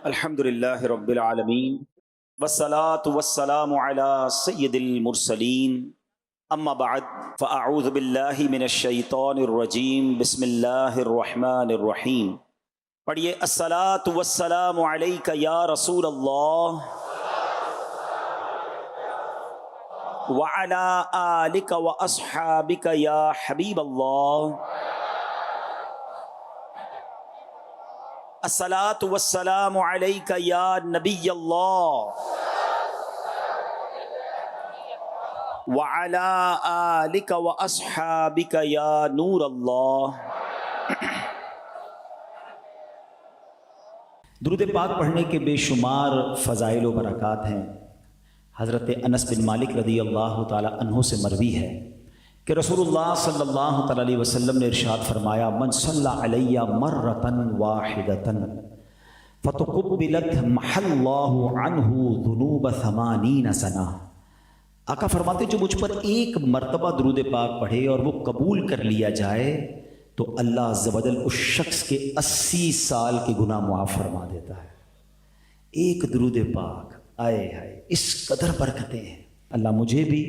الحمدللہ رب العالمین والصلاة والسلام علی سید المرسلین اما بعد فاعوذ باللہ من الشیطان الرجیم بسم اللہ الرحمن الرحیم. پڑھیے الصلاۃ والسلام علیک یا رسول اللہ وعلی آلک واصحابک یا حبیب اللہ. الصلاۃ والسلام علیک یا نبی اللہ وعلی آلک واصحابک یا نور اللہ. درود پاک پڑھنے کے بے شمار فضائل و برکات ہیں. حضرت انس بن مالک رضی اللہ تعالی عنہ سے مروی ہے کہ رسول اللہ صلی اللہ تعالی علیہ وسلم نے ارشاد فرمایا من صلی علی مرۃ واحدۃ فتقبلت محى اللہ عنہ ذنوب 80 سنہ. آقا فرماتے جو مجھ پر ایک مرتبہ درود پاک پڑھے اور وہ قبول کر لیا جائے تو اللہ عز و جل اس شخص کے 80 سال کے گناہ معاف فرما دیتا ہے. ایک درود پاک آئے ہائے اس قدر برکتیں ہیں. اللہ مجھے بھی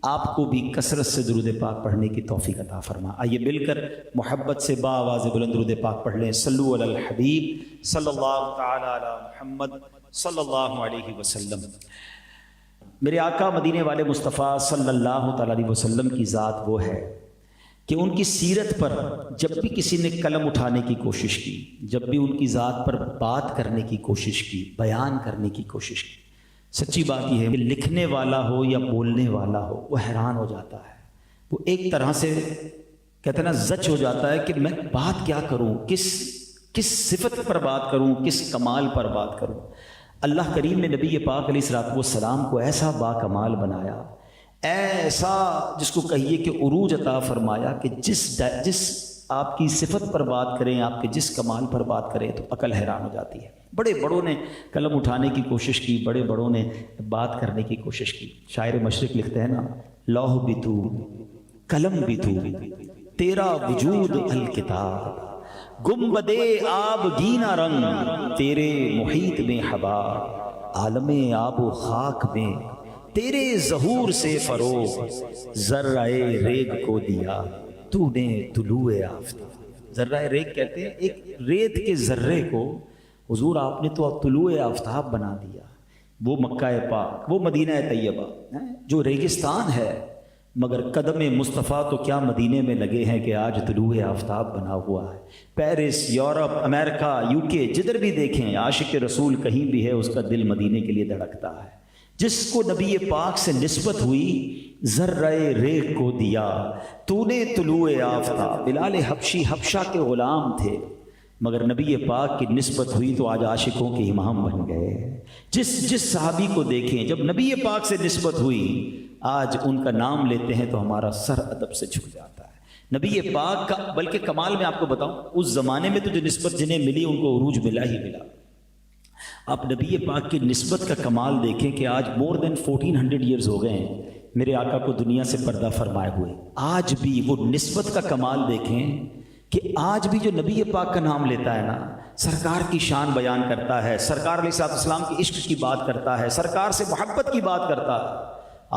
آپ کو بھی کثرت سے درود پاک پڑھنے کی توفیق عطا فرما. آئیے مل کر محبت سے با آواز بلند درود پاک پڑھ لیں. صلو علی الحبیب صلی اللہ تعالی علی محمد صلی اللہ علیہ وسلم. میرے آقا مدینے والے مصطفیٰ صلی اللہ تعالی علیہ وسلم کی ذات وہ ہے کہ ان کی سیرت پر جب بھی کسی نے قلم اٹھانے کی کوشش کی، جب بھی ان کی ذات پر بات کرنے کی کوشش کی، بیان کرنے کی کوشش کی، سچی بات یہ ہے کہ لکھنے والا ہو یا بولنے والا ہو وہ حیران ہو جاتا ہے. وہ ایک طرح سے کہتے ہیں نا زچ ہو جاتا ہے کہ میں بات کیا کروں، کس صفت پر بات کروں، کس کمال پر بات کروں. اللہ کریم نے نبی پاک علیہ الصلوۃ والسلام کو ایسا با کمال بنایا، ایسا جس کو کہیے کہ عروج عطا فرمایا کہ جس آپ کی صفت پر بات کریں، آپ کے جس کمال پر بات کریں تو عقل حیران ہو جاتی ہے. بڑے بڑوں نے قلم اٹھانے کی کوشش کی، بڑے بڑوں نے بات کرنے کی کوشش کی. شاعر مشرق لکھتے ہیں نا لوح بھی تو قلم بھی تو تیرا وجود الکتاب گنبدے آب گینا رنگ تیرے محیط میں حبا عالم آب و خاک میں تیرے ظہور سے فروغ ذرہ ریگ کو دیا تو نے طلوع آفتاب. ذرہ ریگ کہتے ہیں ایک ریت کے ذرے کو حضور آپ نے تو طلوع آفتاب بنا دیا. وہ مکہ پاک، وہ مدینہ طیبہ جو ریگستان ہے مگر قدم مصطفیٰ تو کیا مدینے میں لگے ہیں کہ آج طلوع آفتاب بنا ہوا ہے. پیرس، یورپ، امریکہ، UK جدھر بھی دیکھیں عاشق رسول کہیں بھی ہے اس کا دل مدینے کے لیے دھڑکتا ہے. جس کو نبی پاک سے نسبت ہوئی ذرہ ریگ کو دیا تو نے طلوع آفتاب. بلال حبشی حبشہ کے غلام تھے مگر نبی پاک کی نسبت ہوئی تو آج عاشقوں کے امام بن گئے. جس صحابی کو دیکھیں جب نبی پاک سے نسبت ہوئی آج ان کا نام لیتے ہیں تو ہمارا سر ادب سے جھک جاتا ہے. نبی پاک کا بلکہ کمال میں آپ کو بتاؤں اس زمانے میں تو جو نسبت جنہیں ملی ان کو عروج ملا ہی ملا. آپ نبی پاک کی نسبت کا کمال دیکھیں کہ آج more than 1400 years ہو گئے ہیں میرے آقا کو دنیا سے پردہ فرمائے ہوئے. آج بھی وہ نسبت کا کمال دیکھیں کہ آج بھی جو نبی پاک کا نام لیتا ہے نا سرکار کی شان بیان کرتا ہے، سرکار علیہ السلام کی عشق کی بات کرتا ہے، سرکار سے محبت کی بات کرتا ہے،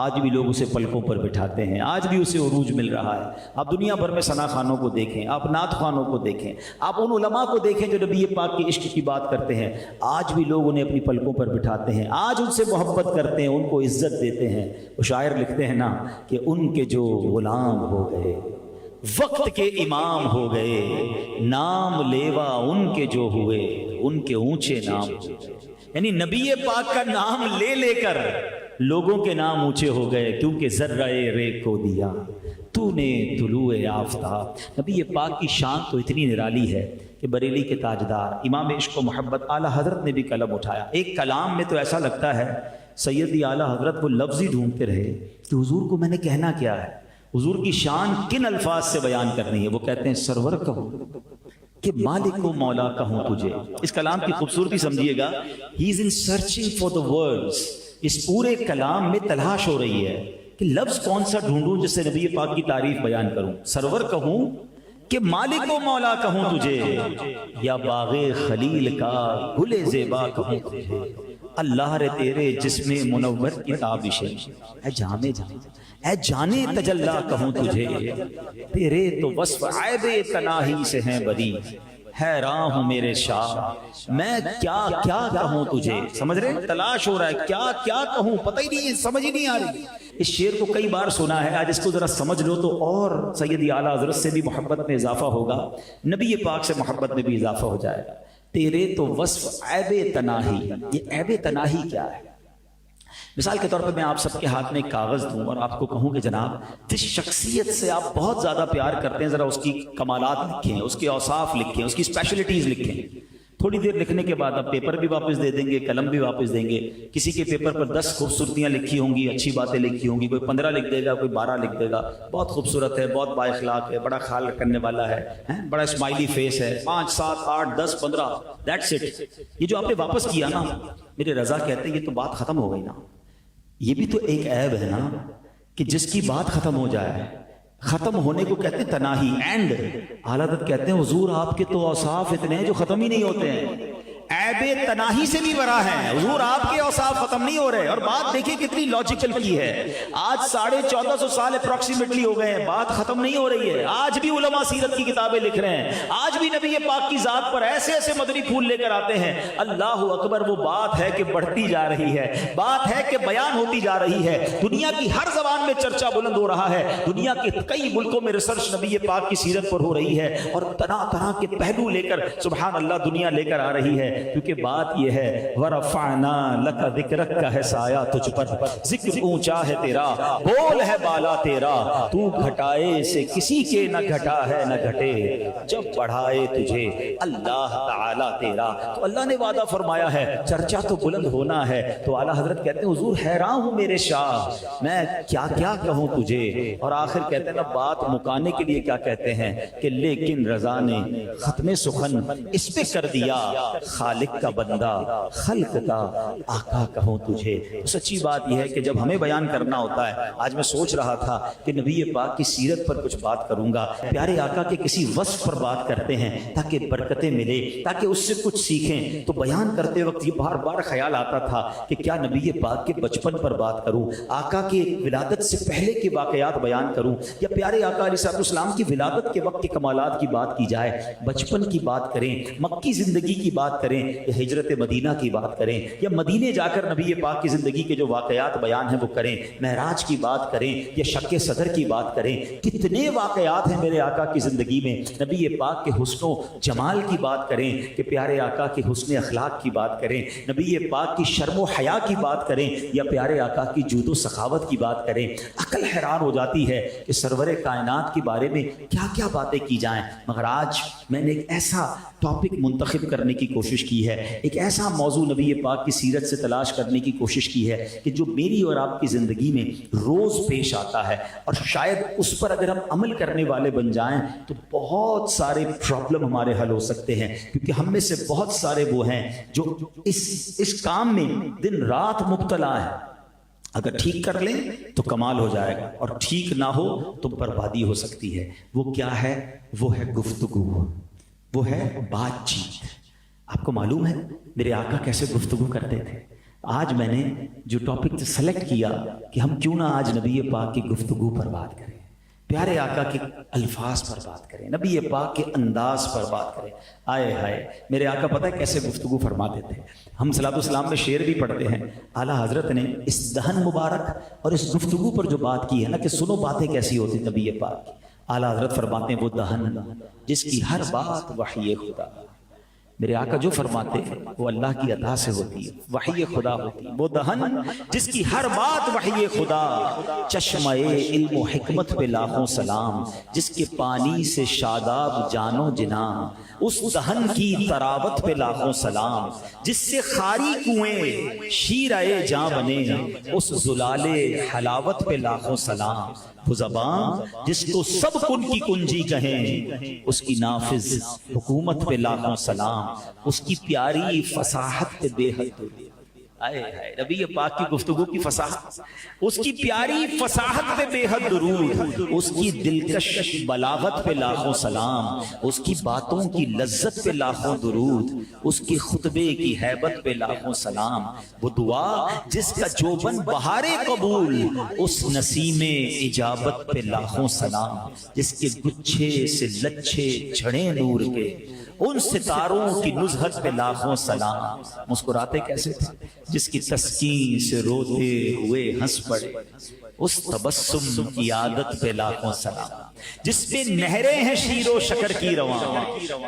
آج بھی لوگ اسے پلکوں پر بٹھاتے ہیں، آج بھی اسے عروج مل رہا ہے. آپ دنیا بھر میں ثنا خانوں کو دیکھیں، آپ نعت خوانوں کو دیکھیں، آپ ان علماء کو دیکھیں جو نبی پاک کی عشق کی بات کرتے ہیں، آج بھی لوگ انہیں اپنی پلکوں پر بٹھاتے ہیں، آج ان سے محبت کرتے ہیں، ان کو عزت دیتے ہیں. وہ شاعر لکھتے ہیں نا کہ ان کے جو غلام ہو گئے وقت کے امام ہو گئے، نام لیوا ان کے جو ہوئے ان کے اونچے نام ہوئے. یعنی نبی پاک کا نام لے لے کر لوگوں کے نام اونچے ہو گئے کیونکہ ذرہ ریگ کو دیا تو نے طلوع آفتاب. نبی پاک کی شان تو اتنی نرالی ہے کہ بریلی کے تاجدار امام عشق و محبت اعلیٰ حضرت نے بھی قلم اٹھایا. ایک کلام میں تو ایسا لگتا ہے سیدی اعلیٰ حضرت وہ لفظ ہی ڈھونڈتے رہے کہ حضور کو میں نے کہنا کیا ہے، حضور کی شان کن الفاظ سے بیان کرنی ہے. وہ کہتے ہیں سرور کہوں کہ مالک و مولا کہوں تجھے. اس کلام کی خوبصورتی سمجھیے گا. He is in searching for the words. اس پورے کلام میں تلاش ہو رہی ہے کہ لفظ کون سا ڈھونڈوں جس سے نبی پاک کی تعریف بیان کروں. سرور کہوں کہ مالک و مولا کہوں تجھے یا باغ خلیل کا گل زیبا کہوں تجھے، اللہ رے تیرے جسم منور کی تابش، اے جامے اے جانے تجلا کہوں تجھے، تیرے تو وصف عیب تناہی سے ہیں بری، حیران ہوں میرے شاہ میں کیا کیا کہوں تجھے۔ سمجھ رہے ہیں؟ تلاش ہو رہا ہے کیا کیا کہوں، پتہ ہی نہیں، سمجھ ہی نہیں آ رہی۔ اس شعر کو کئی بار سنا ہے، آج اس کو ذرا سمجھ لو تو اور سیدی اعلیٰ حضرت سے بھی محبت میں اضافہ ہوگا، نبی پاک سے محبت میں بھی اضافہ ہو جائے گا۔ تیرے تو وصف عیب تناہی، یہ عیب تناہی کیا ہے؟ مثال کے طور پر میں آپ سب کے ہاتھ میں ایک کاغذ دوں اور آپ کو کہوں کہ جناب جس شخصیت سے آپ بہت زیادہ پیار کرتے ہیں ذرا اس کی کمالات لکھیں، اس کے اوصاف لکھیں، اس کی اسپیشلٹیز لکھیں۔ تھوڑی دیر لکھنے کے بعد آپ پیپر بھی واپس دے دیں گے، قلم بھی واپس دیں گے۔ کسی کے پیپر پر 10 خوبصورتیاں لکھی ہوں گی، اچھی باتیں لکھی ہوں گی، کوئی 15 لکھ دے گا، کوئی 12 لکھ دے گا، بہت خوبصورت ہے، بہت با اخلاق ہے، بڑا خیال کرنے والا ہے، بڑا اسمائلی فیس ہے، 5 7 8 10 15 دیٹس اٹ۔ یہ جو آپ نے واپس کیا نا، میرے رضا کہتے ہیں یہ تو بات ختم ہو گئی نا۔ یہ بھی تو ایک عیب ہے نا کہ جس کی بات ختم ہو جائے، ختم ہونے کو کہتے ہیں تناہی، اینڈ اعلیٰ حضرت کہتے ہیں حضور آپ کے تو اوصاف اتنے ہیں جو ختم ہی نہیں ہوتے ہیں، عیب تناہی سے بھی برا ہے حضور، آپ کے اوصاف ختم نہیں ہو رہے۔ اور بات دیکھیں کتنی لاجیکل کی ہے، آج 1450 سال اپروکسیمیٹلی ہو گئے ہیں، بات ختم نہیں ہو رہی ہے۔ آج بھی علماء سیرت کی کتابیں لکھ رہے ہیں، آج بھی نبی پاک کی ذات پر ایسے ایسے مدنی پھول لے کر آتے ہیں۔ اللہ اکبر، وہ بات ہے کہ بڑھتی جا رہی ہے، بات ہے کہ بیان ہوتی جا رہی ہے، دنیا کی ہر زبان میں چرچا بلند ہو رہا ہے، دنیا کے کئی ملکوں میں ریسرچ نبی پاک کی سیرت پر ہو رہی ہے، اور طرح طرح کے پہلو لے کر سبحان اللہ دنیا لے کر آ رہی ہے۔ کیونکہ بات یہ ہے وَرَفَعْنَا لَكَ ذِكْرَكَ کا ہے سایہ تجھ پر، ذکر اونچا ہے تیرا، بول ہے بالا تیرا، تو گھٹائے سے کسی کے نہ گھٹا ہے نہ گھٹے، جب بڑھائے تجھے اللہ تعالیٰ تیرا۔ تو اللہ نے وعدہ فرمایا ہے چرچا تو بلند ہونا ہے۔ تو اعلیٰ حضرت کہتے ہیں حضور حیران ہوں میرے شاہ میں کیا کیا کہوں تجھے۔ اور آخر کہتے ہیں نا بات مکانے کے لیے کیا کہتے ہیں کہ لیکن رضا نے ختم سخن اس پہ کر دیا، خالق کا بندہ خلق کا آقا کہوں تجھے۔ سچی بات یہ ہے کہ جب ہمیں بیان کرنا ہوتا ہے، آج میں سوچ رہا تھا کہ نبی پاک کی سیرت پر کچھ بات کروں گا، پیارے آقا کے کسی وصف پر بات کرتے ہیں تاکہ برکتیں ملے، تاکہ اس سے کچھ سیکھیں۔ تو بیان کرتے وقت یہ بار بار خیال آتا تھا کہ کیا نبی پاک کے بچپن پر بات کروں، آقا کی ولادت سے پہلے کے واقعات بیان کروں، یا پیارے آقا علیہ السلام کی ولادت کے وقت کے کمالات کی بات کی جائے، بچپن کی بات کریں، مکی زندگی کی بات کریں، یا ہجرت مدینہ کی بات کریں، یا مدینے جا کر نبی پاک کی زندگی کے جو واقعات بیان ہیں وہ کریں، معراج کی بات کریں یا شق صدر کی بات کریں۔ کتنے واقعات ہیں میرے آقا کی زندگی میں، نبی پاک کے حسن و جمال کی بات کریں کہ پیارے آقا کے حسن اخلاق کی بات کریں، نبی پاک کی شرم و حیا کی بات کریں، یا پیارے آقا کی جود و سخاوت کی بات کریں۔ عقل حیران ہو جاتی ہے کہ سرور کائنات کے بارے میں کیا کیا باتیں کی جائیں، مگر آج میں نے ایک ایسا ٹاپک منتخب کرنے کی کوشش کی ہے، ایک ایسا موضوع نبی پاک کی سیرت سے تلاش کرنے کی کوشش کی ہے کہ جو میری اور آپ کی زندگی میں روز پیش آتا ہے، اور شاید اس پر اگر ہم عمل کرنے والے بن جائیں تو بہت سارے پرابلم ہمارے حل ہو سکتے ہیں، کیونکہ ہم میں سے بہت سارے وہ ہیں جو اس کام میں دن رات مبتلا ہیں۔ اگر ٹھیک کر لیں تو کمال ہو جائے گا، اور ٹھیک نہ ہو تو بربادی ہو سکتی ہے۔ وہ کیا ہے؟ وہ ہے گفتگو، وہ ہے بات چیت۔ آپ کو معلوم ہے میرے آقا کیسے گفتگو کرتے تھے؟ آج میں نے جو ٹاپک سلیکٹ کیا کہ ہم کیوں نہ آج نبی پاک کی گفتگو پر بات کریں، پیارے آقا کے الفاظ پر بات کریں، نبی پاک کے انداز پر بات کریں۔ آئے ہائے میرے آقا پتہ ہے کیسے گفتگو فرماتے تھے؟ ہم صلاۃ والسلام میں شعر بھی پڑھتے ہیں، اعلیٰ حضرت نے اس دہن مبارک اور اس گفتگو پر جو بات کی ہے نا کہ سنو باتیں کیسی ہوتی نبی پاک کی، اعلیٰ حضرت فرماتے ہیں وہ دہن جس کی ہر بات وحی خدا۔ میرے آقا جو فرماتے ہیں وہ اللہ کی عطا سے ہوتی ہے، وحی خدا ہوتی ہے۔ وہ دہن جس کی ہر بات وحی خدا، چشمہ علم و حکمت پہ لاکھوں سلام، جس کے پانی سے شاداب جانو جناں، اس دہن کی تراوت پہ لاکھوں سلام، جس سے خاری کنویں شیرہ جاں بنے، اس زلال حلاوت پہ لاکھوں سلام۔ وہ زبان جس کو سب کن کی کنجی کہیں، اس کی نافذ حکومت پہ لاکھوں سلام، اس کی پیاری فصاحت پہ بے حد۔ آئے ہائے نبی پاک کی گفتگو کی فصاحت، اس کی پیاری فصاحت پہ بے حد درود، اس کی دلکش بلاغت پہ لاکھوں سلام، اس کی باتوں کی لذت پہ لاکھوں درود، اس کی خطبے کی ہیبت پہ لاکھوں سلام، وہ دعا جس کا جوبن بہارے قبول، اس نسیم اجابت پہ لاکھوں سلام، جس کے گچھے سے لچھے جھڑے نور کے، ان ستاروں کی نزہت پہ لاکھوں سلام۔ مسکراتے کیسے تھے؟ جس کی تسکین سے روتے ہوئے ہنس پڑے، اس تبسم کی عادت پہ لاکھوں سلام، جس پہ نہریں ہیں شیر و شکر کی رواں۔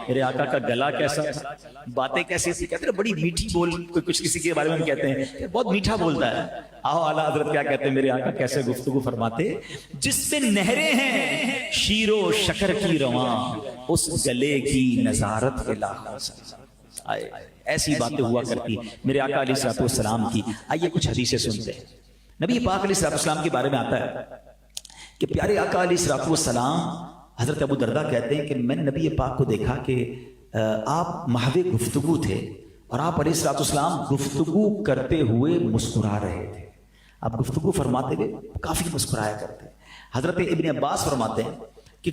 میرے آقا کا گلا کیسا تھا، باتیں کیسی تھی، کہتے ہیں بڑی میٹھی بول، کوئی کچھ کسی کے بارے میں کہتے ہیں کہ بہت میٹھا بولتا ہے۔ آؤ اعلیٰ حضرت کیا کہتے ہیں، میرے آقا کیسے گفتگو فرماتے، جس پہ نہریں ہیں شیر و شکر کی رواں، اس گلے کی نظارت پہ لاکھوں سلام۔ ایسی باتیں ہوا کرتی میرے آقا علیہ الصلوۃ والسلام کی۔ آئیے کچھ حدیثیں سنتے ہیں۔ نبی پاک علیہ الصلوۃ والسلام کے بارے میں آتا ہے کہ پیارے آقا علیہ الصلوۃ والسلام، حضرت ابو درداء کہتے ہیں کہ میں نے نبی پاک کو دیکھا کہ آپ محو گفتگو تھے، اور آپ علیہ الصلوۃ والسلام گفتگو کرتے ہوئے مسکرا رہے تھے۔ آپ گفتگو فرماتے ہوئے کافی مسکرایا کرتے۔ حضرت ابن عباس فرماتے ہیں کہ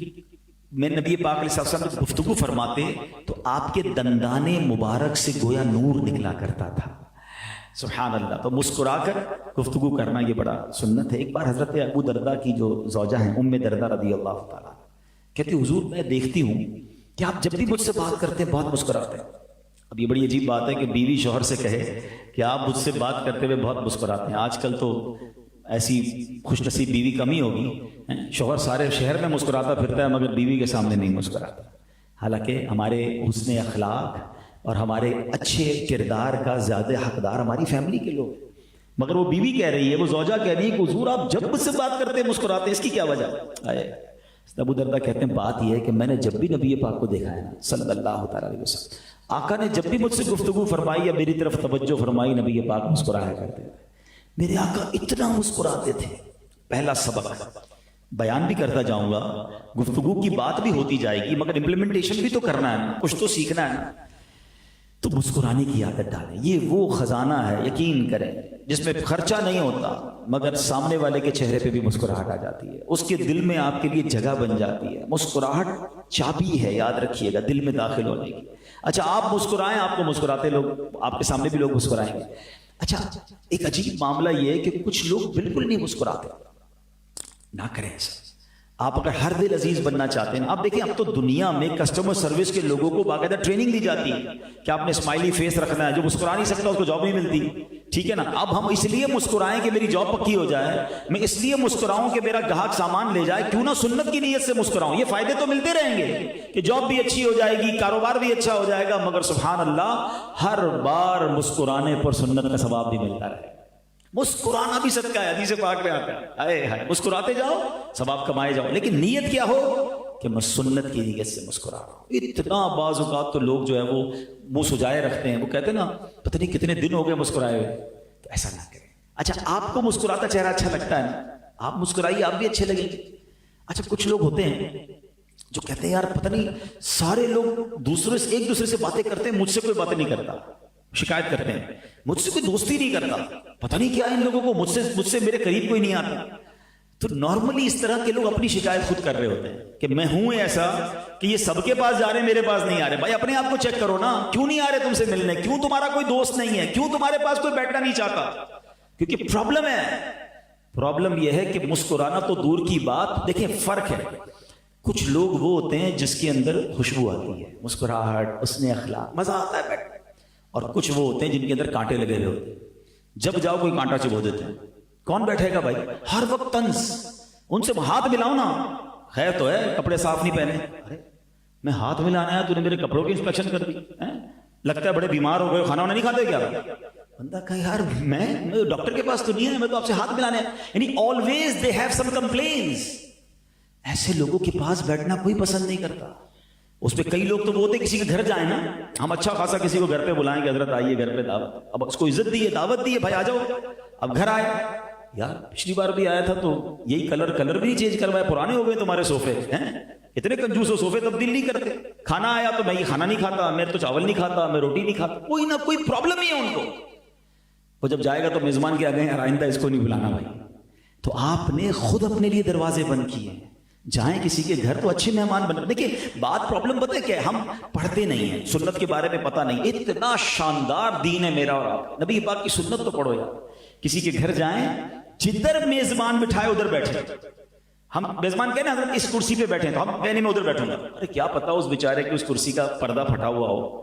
میں نبی پاک علیہ السلام جب گفتگو فرماتے تو آپ کے دندان مبارک سے گویا نور نکلا کرتا تھا۔ سبحان اللہ۔ تو مسکرا کر گفتگو کرنا یہ بڑا سنت ہے۔ ایک بار حضرت ابو درداء کی جو زوجہ ہیں ام درداء رضی اللہ تعالیٰ کہتی حضور میں دیکھتی ہوں کہ آپ جب بھی مجھ سے بات کرتے ہیں بہت مسکراتے ہیں۔ اب یہ بڑی عجیب بات ہے کہ بیوی شوہر سے کہے کہ آپ مجھ سے بات کرتے ہوئے بہت مسکراتے ہیں۔ آج کل تو ایسی خوش نصیب بیوی کم ہی ہوگی، شوہر سارے شہر میں مسکراتا پھرتا ہے مگر بیوی کے سامنے نہیں مسکراتا۔ حالانکہ ہمارے حسن اخلاق اور ہمارے اچھے کردار کا زیادہ حقدار ہماری فیملی کے لوگ، مگر وہ بیوی کہہ رہی ہے، وہ زوجہ کہہ رہی ہے کہ حضور آپ جب مجھ سے بات کرتے ہیں مسکراتے ہیں، اس کی کیا وجہ ہے؟ ابو درداء کہتے ہیں بات یہ ہے کہ میں نے جب بھی نبی پاک کو دیکھا ہے نا صلی اللہ تعالیٰ علیہ وسلم، آقا نے جب بھی مجھ سے گفتگو فرمائی یا میری طرف توجہ فرمائی، نبی پاک مسکرایا کرتے تھے۔ میرے آقا اتنا مسکراتے تھے۔ پہلا سبق بیان بھی کرتا جاؤں گا، گفتگو کی بات بھی ہوتی جائے گی مگر امپلیمنٹیشن بھی تو کرنا ہے نا، کچھ تو سیکھنا ہے نا۔ تو مسکرانے کی عادت ڈالیں، یہ وہ خزانہ ہے یقین کریں جس میں خرچہ نہیں ہوتا مگر سامنے والے کے چہرے پہ بھی مسکراہٹ آ جاتی ہے، اس کے دل میں آپ کے لیے جگہ بن جاتی ہے۔ مسکراہٹ چابی ہے، یاد رکھیے گا، دل میں داخل ہونے کی۔ اچھا آپ مسکرائیں، آپ کو مسکراتے لوگ، آپ کے سامنے بھی لوگ مسکرائیں گے۔ اچھا ایک عجیب معاملہ یہ ہے کہ کچھ لوگ بالکل نہیں مسکراتے، نہ کریں ایسا۔ آپ اگر ہر دل عزیز بننا چاہتے ہیں، آپ دیکھیں اب تو دنیا میں کسٹمر سروس کے لوگوں کو باقاعدہ ٹریننگ دی جاتی ہے کہ آپ نے اسمائلی فیس رکھنا ہے، جو مسکرا نہیں سکتا اس کو جاب نہیں ملتی، ٹھیک ہے نا۔ اب ہم اس لیے مسکرائیں کہ میری جاب پکی ہو جائے، میں اس لیے مسکراؤں کہ میرا گاہک سامان لے جائے، کیوں نہ سنت کی نیت سے مسکراؤں، یہ فائدے تو ملتے رہیں گے کہ جاب بھی اچھی ہو جائے گی، کاروبار بھی اچھا ہو جائے گا، مگر سبحان اللہ ہر بار مسکرانے پر سنت کا ثواب بھی ملتا رہے۔ مسکرانا بھی صدقہ ہے، حدیث پاک میں آتا ہے، ہائے ہائے مسکراتے جاؤ ثواب کمائے جاؤ، لیکن نیت کیا ہو کہ میں سنت کی نیت سے مسکرا رہا ہوں۔ اتنا بعض اوقات تو لوگ جو ہے وہ منہ سجائے رکھتے ہیں، وہ کہتے ہیں نا پتہ نہیں کتنے دن ہو گئے مسکرائے ہوئے، تو ایسا نہ کریں۔ اچھا آپ کو مسکراتا چہرہ اچھا لگتا ہے نا، آپ مسکرائیے، آپ بھی اچھے لگیں گے۔ اچھا کچھ لوگ ہوتے ہیں جو کہتے ہیں یار پتہ نہیں سارے لوگ دوسرے سے ایک دوسرے سے باتیں کرتے ہیں، مجھ سے کوئی باتیں نہیں کرتا، شکایت کرتے ہیں مجھ سے کوئی دوستی نہیں کرتا، پتہ نہیں کیا ان لوگوں کو، مجھ سے میرے قریب کوئی نہیں آتا۔ تو نارملی اس طرح کے لوگ اپنی شکایت خود کر رہے ہوتے ہیں کہ میں ہوں ایسا کہ یہ سب کے پاس جا رہے ہیں میرے پاس نہیں آ رہے۔ بھائی اپنے آپ کو چیک کرو نا، کیوں نہیں آ رہے تم سے ملنے، کیوں تمہارا کوئی دوست نہیں ہے، کیوں تمہارے پاس کوئی بیٹھنا نہیں چاہتا؟ کیونکہ پرابلم ہے، پرابلم یہ ہے کہ مسکرانا تو دور کی بات، دیکھیں فرق ہے۔ کچھ لوگ وہ ہوتے ہیں جس کے اندر خوشبو آتی ہے، مسکراہٹ، حسن اخلاق، مزہ آتا ہے بیٹھ، اور کچھ وہ ہوتے ہیں جن کے اندر کانٹے لگے ہوئے ہوتے ہیں، جب جاؤ کوئی کانٹا چبھو دیتے ہیں۔ کون بیٹھے گا بھائی، ہر وقت طنز، ان سے ہاتھ ملاؤ نا، خیر تو ہے کپڑے صاف نہیں پہنے، ارے میں ہاتھ ملانا ہے، تو نے میرے کپڑوں کی انسپیکشن کر دی، لگتا ہے بڑے بیمار ہو گئے، کھانا وانا نہیں کھاتے کیا؟ بندہ کہا یار میں ڈاکٹر کے پاس تو نہیں ہے، میں تو آپ سے ہاتھ ملانے ہیں، یعنی always they have some complains. ایسے لوگوں کے پاس بیٹھنا کوئی پسند نہیں کرتا۔ اس پہ کئی لوگ تو وہ ہوتے کسی کے گھر جائیں نا، ہم اچھا خاصا کسی کو گھر پہ بلائیں گے، حضرت آئیے گھر پہ دعوت، اب اس کو عزت دی ہے، دعوت دی ہے، بھائی آ جاؤ، اب گھر آئے، یار پچھلی بار بھی آیا تھا تو یہی کلر بھی چینج کروائے، پرانے ہو گئے تمہارے صوفے ہیں، اتنے کنجوس ہو، صوفے تبدیل نہیں کرتے، کھانا آیا تو میں یہ کھانا نہیں کھاتا، میں تو چاول نہیں کھاتا، میں روٹی نہیں کھاتا، کوئی نہ کوئی پرابلم ہی ہے ان کو۔ وہ جب جائے گا تو میزبان کے آگے آئندہ اس کو نہیں بلانا بھائی. تو آپ نے خود اپنے لیے دروازے بند کیے. جائیں کسی کے گھر تو اچھے مہمان بن. دیکھیں بات پرابلم پتہ ہے کہ ہم پڑھتے نہیں ہیں, سنت کے بارے میں پتہ نہیں. اتنا شاندار دین ہے میرا اور آپ, نبی پاک کی سنت تو پڑھو یار. کسی کے گھر جائیں, جدھر میزبان بٹھائے ادھر بیٹھے. ہم میزبان کہنے حضرت اس کرسی پہ بیٹھے ہیں تو ہم کہنے میں ادھر بیٹھوں گا. ارے کیا پتا اس بیچارے کی اس کرسی کا پردہ پھٹا ہوا ہو,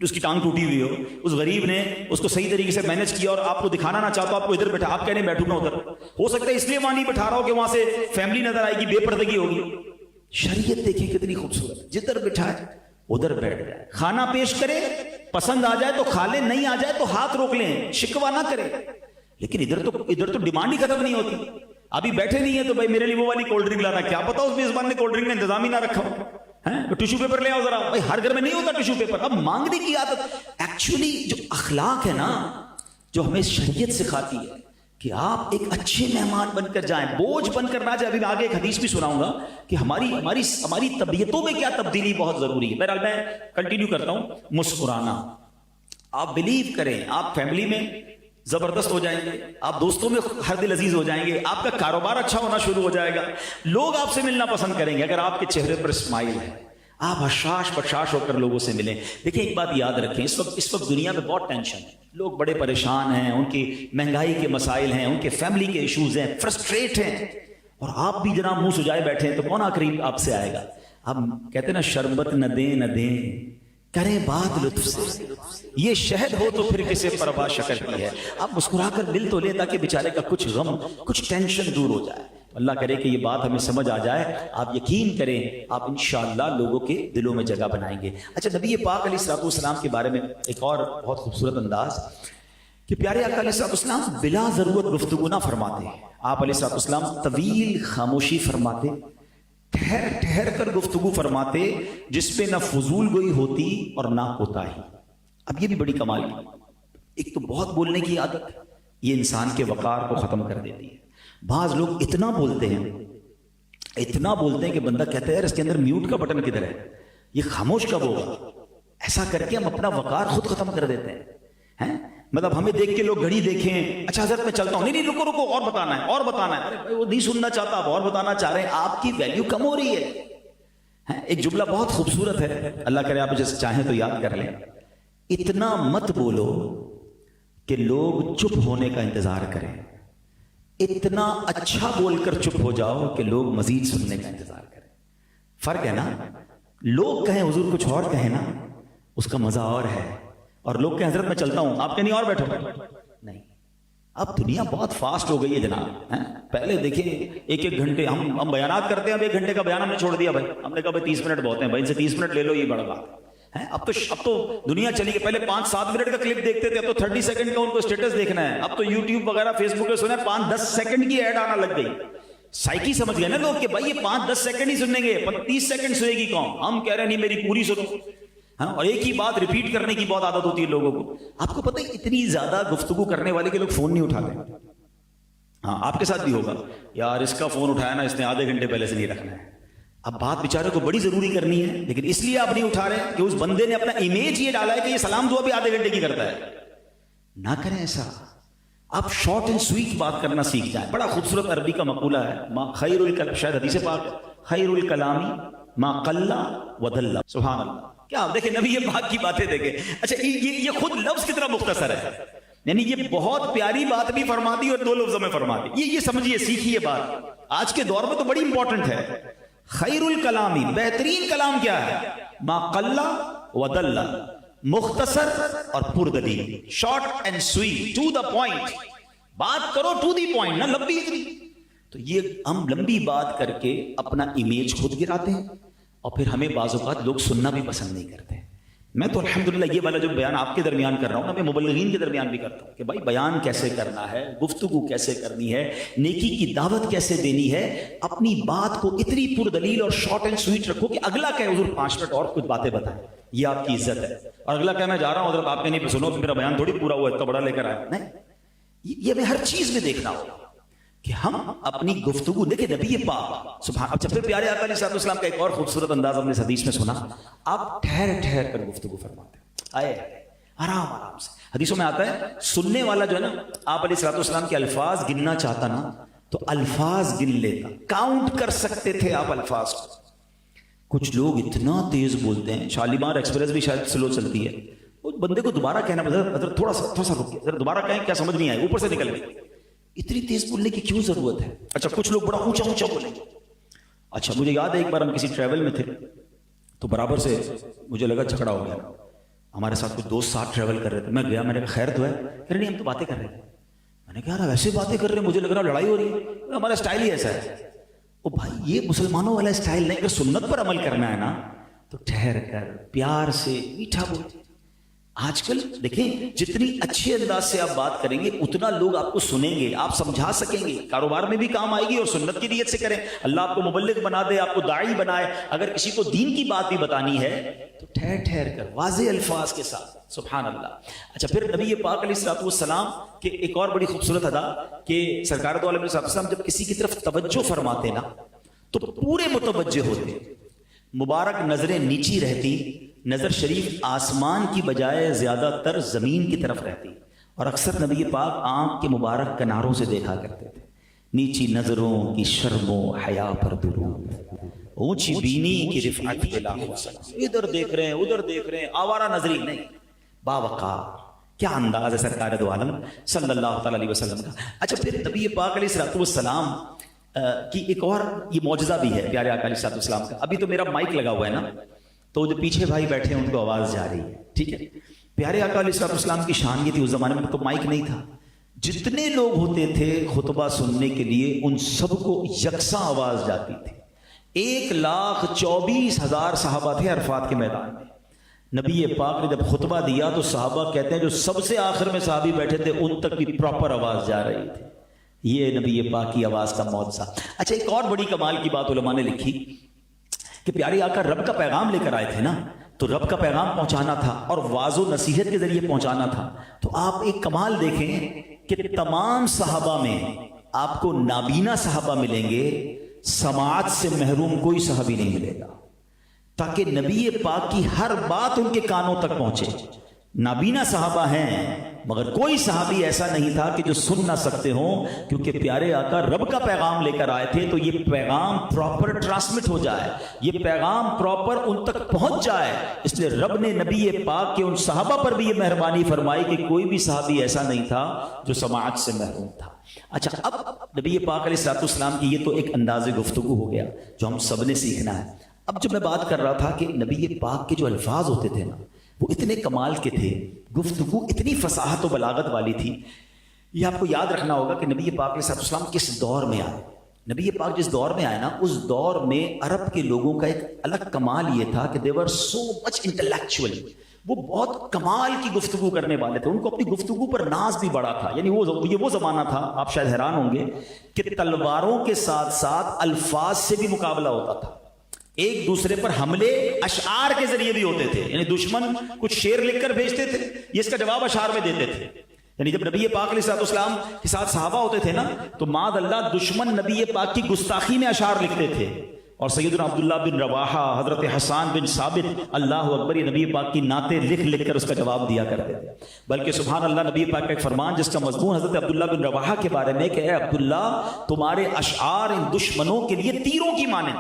اس کی ٹانگ ٹوٹی ہوئی ہو, اس غریب نے اس کو صحیح طریقے سے مینج کیا اور آپ کو دکھانا نہ چاہتا, آپ کو ادھر بیٹھا, آپ کہنے بیٹھوں گا ادھر. ہو سکتا ہے اس لیے وہاں نہیں بٹھا رہا ہو کہ وہاں سے فیملی نظر آئے گی, بے پردگی ہوگی. شریعت دیکھیں کتنی خوبصورت, جدھر بٹھائے ادھر بیٹھ جائے. کھانا پیش کرے, پسند آ جائے تو کھا لیں, نہیں آ جائے تو ہاتھ روک لیں, شکوہ نہ کرے. لیکن ادھر تو ڈیمانڈ ہی ختم نہیں ہوتی. ابھی بیٹھے نہیں ہیں تو بھائی میرے لیے وہ والی کولڈ ڈرنک لانا. کیا پتا اس میزبان نے کولڈ ڈرنک کا انتظام ہی نہ رکھا ہو, ٹیشو پیپر لے آؤ ذرا. بھائی ہر گھر میں نہیں ہوتا ٹیشو پیپر. اب مانگنے کی عادت ایکچولی جو اخلاق ہے نا, جو ہمیں شریعت سکھاتی ہے کہ آپ ایک اچھے مہمان بن کر جائیں, بوجھ بن کر نہ جائیں. ابھی میں آگے ایک حدیث بھی سناؤں گا کہ ہماری طبیعتوں میں کیا تبدیلی بہت ضروری ہے. بہرحال میں کنٹینیو کرتا ہوں. مسکرانا, آپ بلیو کریں آپ فیملی میں زبردست ہو جائیں گے, آپ دوستوں میں ہر دل عزیز ہو جائیں گے, آپ کا کاروبار اچھا ہونا شروع ہو جائے گا, لوگ آپ سے ملنا پسند کریں گے اگر آپ کے چہرے پر اسمائل ہے, آپ حشاش بشاش ہو کر لوگوں سے ملیں. دیکھیں ایک بات یاد رکھیں, اس وقت دنیا میں بہت ٹینشن ہے, لوگ بڑے پریشان ہیں, ان کی مہنگائی کے مسائل ہیں, ان کے فیملی کے ایشوز ہیں, فرسٹریٹ ہیں, اور آپ بھی جناب منہ سجائے بیٹھے ہیں تو کون قریب آپ سے آئے گا. اب کہتے ہیں نا شربت نہ دیں نہ دیں, کریں بات لطف سے, یہ شہد ہو تو پھر کسے پرواہ شکر کی ہے. آپ مسکرا کر مل تو لیں تاکہ بیچارے کا کچھ غم کچھ ٹینشن دور ہو جائے. اللہ کرے کہ یہ بات ہمیں سمجھ آ جائے. آپ یقین کریں آپ انشاءاللہ لوگوں کے دلوں میں جگہ بنائیں گے. اچھا نبی پاک علیہ الصلوۃ والسلام کے بارے میں ایک اور بہت خوبصورت انداز کہ پیارے آقا علیہ الصلوۃ والسلام بلا ضرورت گفتگو نہ فرماتے. آپ علیہ الصلوۃ والسلام طویل خاموشی فرماتے, ٹھہر ٹھہر کر گفتگو فرماتے, جس پہ نہ فضول گوئی ہوتی اور نہ کوتاہی. اب یہ بھی بڑی کمال کی. ایک تو بہت بولنے کی عادت, یہ انسان کے وقار کو ختم کر دیتی ہے. بعض لوگ اتنا بولتے ہیں کہ بندہ کہتا ہے یار اس کے اندر میوٹ کا بٹن کدھر ہے, یہ خاموش کب ہوگا. ایسا کر کے ہم اپنا وقار خود ختم کر دیتے ہیں. مطلب ہمیں دیکھ کے لوگ گھڑی دیکھیں, اچھا حضرت میں چلتا ہوں, نہیں رکو اور بتانا ہے اور بتانا ہے. ارے وہ نہیں سننا چاہتا, آپ اور بتانا چاہ رہے ہیں, آپ کی ویلیو کم ہو رہی ہے. ایک جملہ بہت خوبصورت ہے, اللہ کرے آپ جیسے چاہیں تو یاد کر لیں. اتنا مت بولو کہ لوگ چپ ہونے کا انتظار کریں, اتنا اچھا بول کر چپ ہو جاؤ کہ لوگ مزید سننے کا انتظار کریں. فرق ہے نا, لوگ کہیں حضور کچھ اور کہیں نا, اس کا مزہ اور ہے, اور لوگ کہیں حضرت میں چلتا ہوں, آپ کہیں نہیں اور بیٹھو. نہیں, اب دنیا بہت فاسٹ ہو گئی ہے جناب. پہلے دیکھیں ایک گھنٹے ہم بیانات کرتے ہیں, اب 1 گھنٹے کا بیان ہم نے چھوڑ دیا بھائی. ہم نے کہا بھائی 30 منٹ بہت ہیں بھائی, ان سے 30 منٹ لے لو, یہ بڑا بات ہے. اب تو دنیا چلی گئی. پہلے 5-7 منٹ کا کلپ دیکھتے تھے, اب تو 30 سیکنڈ کا ان کو اسٹیٹس دیکھنا ہے. اب تو یوٹیوب وغیرہ فیس بک پہ سنا 5-10 سیکنڈ کی ایڈ آنا لگ گئی. سائیکی سمجھ گئے نا لوگ کہ بھائی یہ 5-10 سیکنڈ ہی سنیں گے, 30 سیکنڈ سنے گی کون. ہم کہہ رہے ہیں نہیں میری پوری سنو. اور ایک ہی بات ریپیٹ کرنے کی بہت عادت ہوتی ہے لوگوں کو. آپ کو پتہ ہے اتنی زیادہ گفتگو کرنے والے کے لوگ فون نہیں اٹھاتے. ہاں آپ کے ساتھ بھی ہوگا, یار اس کا فون اٹھایا نا اس نے آدھے گھنٹے پہلے سے نہیں رکھنا ہے. اب بات بیچارے کو بڑی ضروری کرنی ہے, لیکن اس لیے آپ نہیں اٹھا رہے کہ اس بندے نے اپنا امیج یہ ڈالا ہے کہ یہ سلام دعا بھی آدھے گھنٹے کی کرتا ہے. نہ کریں ایسا. آپ شارٹ اینڈ سویٹ بات کرنا سیکھ جائیں. بڑا خوبصورت عربی کا مقولہ ہے, ما خیر الکلام, شاید حدیث پاک, خیر الکلامی ما قل ودل. سبحان اللہ. کیا دیکھیں نبی پاک کی باتیں دیکھیں. اچھا یہ خود لفظ کتنا مختصر ہے, یعنی یہ بہت پیاری بات بھی فرما دی اور 2 لفظوں میں فرما دی. یہ سمجھیے, سیکھیے بات. آج کے دور میں تو بڑی امپورٹنٹ ہے. خیر الکلامی, بہترین کلام کیا ہے؟ ما قل ودل, مختصر اور پردلیل, short and sweet, to the point. بات کرو ٹو دی پوائنٹ, نہ لمبی اتنی. تو یہ ہم لمبی بات کر کے اپنا امیج خود گراتے ہیں, اور پھر ہمیں بعض اوقات لوگ سننا بھی پسند نہیں کرتے. میں تو الحمدللہ یہ والا جو بیان آپ کے درمیان کر رہا ہوں نا, میں مبلغین کے درمیان بھی کرتا ہوں کہ بھائی بیان کیسے کرنا ہے, گفتگو کیسے کرنی ہے, نیکی کی دعوت کیسے دینی ہے. اپنی بات کو اتنی پردلیل اور شارٹ اینڈ سویٹ رکھو کہ اگلا کہے حضور 5 منٹ اور کچھ باتیں بتائیں, یہ آپ کی عزت ہے. اور اگلا کہے میں جا رہا ہوں حضرت, آپ کے نہیں سنو میرا بیان تھوڑی پورا ہوا, اتنا بڑا لے کر آیا. نہیں, یہ ہمیں ہر چیز میں دیکھنا ہوگا کہ ہم اپنی گفتگو دیکھیں. نبی پاک سبحان. اب پھر پیارے آقا علیہ السلام کا ایک اور خوبصورت انداز ہم نے حدیث میں سنا, آپ ٹھہر ٹھہر کر گفتگو فرماتے. آئے آرام آرام سے. حدیثوں میں آتا ہے سننے والا جو ہے نا, آپ علیہ الصلوۃ والسلام کے الفاظ گننا چاہتا نا تو الفاظ گن لیتا, کاؤنٹ کر سکتے تھے آپ الفاظ کو. کچھ لوگ اتنا تیز بولتے ہیں, شالیمار ایکسپریس بھی شاید سلو چلتی ہے, وہ بندے کو دوبارہ کہنا حضرت تھوڑا سا رکیے, اگر دوبارہ کہیں کیا سمجھ نہیں آئے, اوپر سے نکل گئے. اتنی تیز بولنے کی کیوں ضرورت ہے؟ اچھا کچھ لوگ بڑا اونچا اونچا بولیں گے. اچھا مجھے یاد ہے ایک بار ہم کسی ٹریول میں تھے تو برابر سے مجھے لگا جھگڑا ہو گیا. ہمارے ساتھ کچھ دوست ساتھ ٹریول کر رہے تھے, میں گیا, میں نے کہا خیر تو ہے؟ پھر نہیں ہم تو باتیں کر رہے تھے. میں نے کہا ویسے باتیں کر رہے ہیں, مجھے لگ رہا لڑائی ہو رہی ہے, ہمارا اسٹائل ہی ایسا ہے. او بھائی یہ مسلمانوں والا اسٹائل نہیں, اگر سنت پر عمل کرنا ہے نا تو ٹھہر کر پیار سے میٹھا بولتے. آج کل دیکھیں جتنی اچھے انداز سے آپ بات کریں گے اتنا لوگ آپ کو سنیں گے, آپ سمجھا سکیں گے, کاروبار میں بھی کام آئے گی, اور سنت کی نیت سے کریں. اللہ آپ کو مبلغ بنا دے, آپ کو داعی بنائے. اگر کسی کو دین کی بات بھی بتانی ہے تو ٹھہر ٹھہر کر واضح الفاظ کے ساتھ. سبحان اللہ. اچھا پھر نبی پاک علیہ الصلوۃ والسلام کے ایک اور بڑی خوبصورت ادا کہ سرکار دو عالم علیہ السلام جب کسی کی طرف توجہ فرماتے نا تو پورے متوجہ ہوتے, مبارک نظریں نیچی رہتی, نظر شریف آسمان کی بجائے زیادہ تر زمین کی طرف رہتی, اور اکثر نبی پاک آنکھ کے مبارک کناروں سے دیکھا کرتے تھے. نیچی نظروں کی شرم و حیا پر درود, اونچی بینی کی رفعت کے لاکھوں سلام. ادھر دیکھ رہے ہیں ادھر دیکھ رہے ہیں, آوارہ نظری نہیں, باوقار. کیا انداز ہے سرکار دو عالم صلی اللہ تعالی علیہ وسلم کا. اچھا پھر نبی پاک علیہ الصلوۃ والسلام کی ایک اور یہ معجزہ بھی ہے پیارے آقا علیہ الصلوۃ والسلام کا. ابھی تو میرا مائک لگا ہوا ہے نا, تو جو پیچھے بھائی بیٹھے ہیں ان کو آواز جا رہی ہے, ٹھیک ہے. پیارے آقا علیہ الصلوۃ والسلام کی شان یہ تھی, اس زمانے میں تو مائک نہیں تھا, جتنے لوگ ہوتے تھے خطبہ سننے کے لیے ان سب کو یکساں آواز جاتی تھی. 1,24,000 صحابہ تھے عرفات کے میدان میں. نبی پاک نے جب خطبہ دیا تو صحابہ کہتے ہیں جو سب سے آخر میں صحابی بیٹھے تھے ان تک بھی پراپر آواز جا رہی تھی. یہ نبی پاک کی آواز کا معجزہ. اچھا ایک اور بڑی کمال کی بات علماء نے لکھی کہ پیارے آقا رب کا پیغام لے کر آئے تھے نا, تو رب کا پیغام پہنچانا تھا اور واضح و نصیحت کے ذریعے پہنچانا تھا. تو آپ ایک کمال دیکھیں کہ تمام صحابہ میں آپ کو نابینا صحابہ ملیں گے, سماعت سے محروم کوئی صحابی نہیں ملے گا, تاکہ نبی پاک کی ہر بات ان کے کانوں تک پہنچے. نابینا صحابہ ہیں مگر کوئی صحابی ایسا نہیں تھا کہ جو سن نہ سکتے ہوں, کیونکہ پیارے آقا رب کا پیغام لے کر آئے تھے تو یہ پیغام پراپر ٹرانسمٹ ہو جائے, یہ پیغام پراپر ان تک پہنچ جائے. اس لیے رب نے نبی پاک کے ان صحابہ پر بھی یہ مہربانی فرمائی کہ کوئی بھی صحابی ایسا نہیں تھا جو سماعت سے محروم تھا. اچھا اب نبی پاک علیہ الصلوۃ والسلام کی یہ تو ایک انداز گفتگو ہو گیا جو ہم سب نے سیکھنا ہے. اب جب میں بات کر رہا تھا کہ نبی پاک کے جو الفاظ ہوتے تھے نا وہ اتنے کمال کے تھے, گفتگو اتنی فصاحت و بلاغت والی تھی. یہ آپ کو یاد رکھنا ہوگا کہ نبی پاک علیہ السلام کس دور میں آئے. نبی پاک جس دور میں آئے نا اس دور میں عرب کے لوگوں کا ایک الگ کمال یہ تھا کہ they were so much intellectual, وہ بہت کمال کی گفتگو کرنے والے تھے, ان کو اپنی گفتگو پر ناز بھی بڑا تھا. یعنی وہ زمانہ تھا, آپ شاید حیران ہوں گے کہ تلواروں کے ساتھ ساتھ الفاظ سے بھی مقابلہ ہوتا تھا. ایک دوسرے پر حملے اشعار کے ذریعے بھی ہوتے تھے, یعنی دشمن کچھ شعر لکھ کر بھیجتے تھے, یہ اس کا جواب اشعار میں دیتے تھے. یعنی جب نبی پاک علیہ الصلوۃ والسلام کے ساتھ صحابہ ہوتے تھے نا تو معاذ اللہ دشمن نبی پاک کی گستاخی میں اشعار لکھتے تھے, اور سیدنا عبداللہ بن رواحہ, حضرت حسان بن ثابت, اللہ اکبر, یہ نبی پاک کی نعتیں لکھ کر اس کا جواب دیا کرتے تھے. بلکہ سبحان اللہ نبی پاک کا ایک فرمان جس کا مضمون حضرت عبداللہ بن رواحہ کے بارے میں کہ اے عبداللہ تمہارے اشعار ان دشمنوں کے لیے تیروں کی مانند.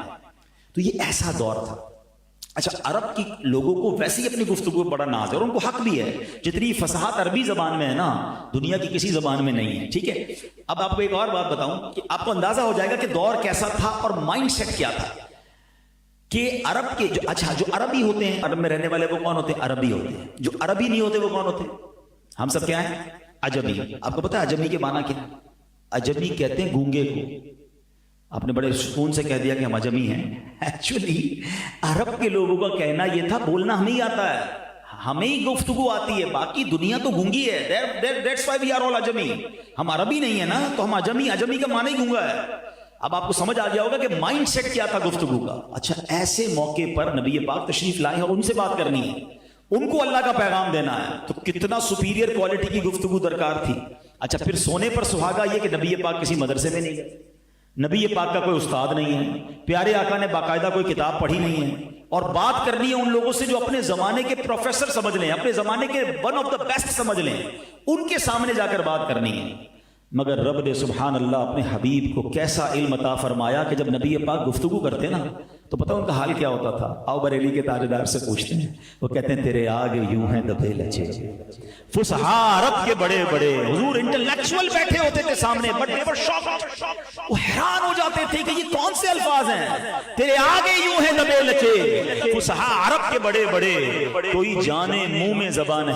تو یہ ایسا دور تھا. اچھا عرب کی لوگوں کو ویسے ہی اپنی گفتگو پر بڑا ناز ہے, اور ان کو حق بھی ہے, جتنی فصاحت عربی زبان میں ہے نا دنیا کی کسی زبان میں نہیں ہے. ٹھیک ہے, اب آپ کو ایک اور بات بتاؤں کہ آپ کو اندازہ ہو جائے گا کہ دور کیسا تھا اور مائنڈ سیٹ کیا تھا. کہ عرب کے جو عربی ہوتے ہیں, عرب میں رہنے والے وہ کون ہوتے ہیں؟ عربی ہوتے ہیں. جو عربی نہیں ہوتے وہ کون ہوتے ہیں؟ ہم سب کیا ہیں؟ عجمی. آپ کو پتا ہے عجمی کے معنی کیا ہے؟ عجمی کہتے ہیں گونگے کو. آپ نے بڑے سکون سے کہہ دیا کہ ہم عجمی ہیں. ایکچولی عرب کے لوگوں کا کہنا یہ تھا بولنا ہمیں ہی آتا ہے, ہمیں ہی گفتگو آتی ہے, باقی دنیا تو گونگی ہے. That's why we are all عجمی. ہم عربی نہیں ہے نا تو ہم عجمی. عجمی کا معنی ہی گونگا ہے. اب آپ کو سمجھ آ گیا ہوگا کہ مائنڈ سیٹ کیا تھا گفتگو کا. اچھا ایسے موقع پر نبی پاک تشریف لائے اور ان سے بات کرنی ہے, ان کو اللہ کا پیغام دینا ہے, تو کتنا سپیریئر کوالٹی کی گفتگو درکار تھی. اچھا پھر سونے پر سہاگا یہ کہ نبی پاک کسی مدرسے میں نہیں گئے, نبی پاک کا کوئی استاد نہیں ہے, پیارے آقا نے باقاعدہ کوئی کتاب پڑھی نہیں ہے, اور بات کرنی ہے ان لوگوں سے جو اپنے زمانے کے پروفیسر سمجھ لیں، اپنے زمانے کے ون آف دا بیسٹ سمجھ لیں، ان کے سامنے جا کر بات کرنی ہے۔ مگر رب نے سبحان اللہ اپنے حبیب کو کیسا علم عطا فرمایا کہ جب نبی پاک گفتگو کرتے نا تو پتہ ان کا حال کیا ہوتا تھا؟ آؤ بریلی کے تاجدار سے پوچھتے ہیں، وہ کہتے ہیں تیرے آگے یوں ہیں دبے لچے، فصحاء عرب کے بڑے بڑے، حضور انٹلیکچوئل بیٹھے ہوتے تھے سامنے، بٹ دے ور شاکڈ، وہ حیران ہو جاتے تھے کہ یہ کون سے الفاظ ہیں، تیرے آگے یوں ہیں دبے لچے، فصحاء عرب کے بڑے بڑے، کوئی جانے منہ میں زبان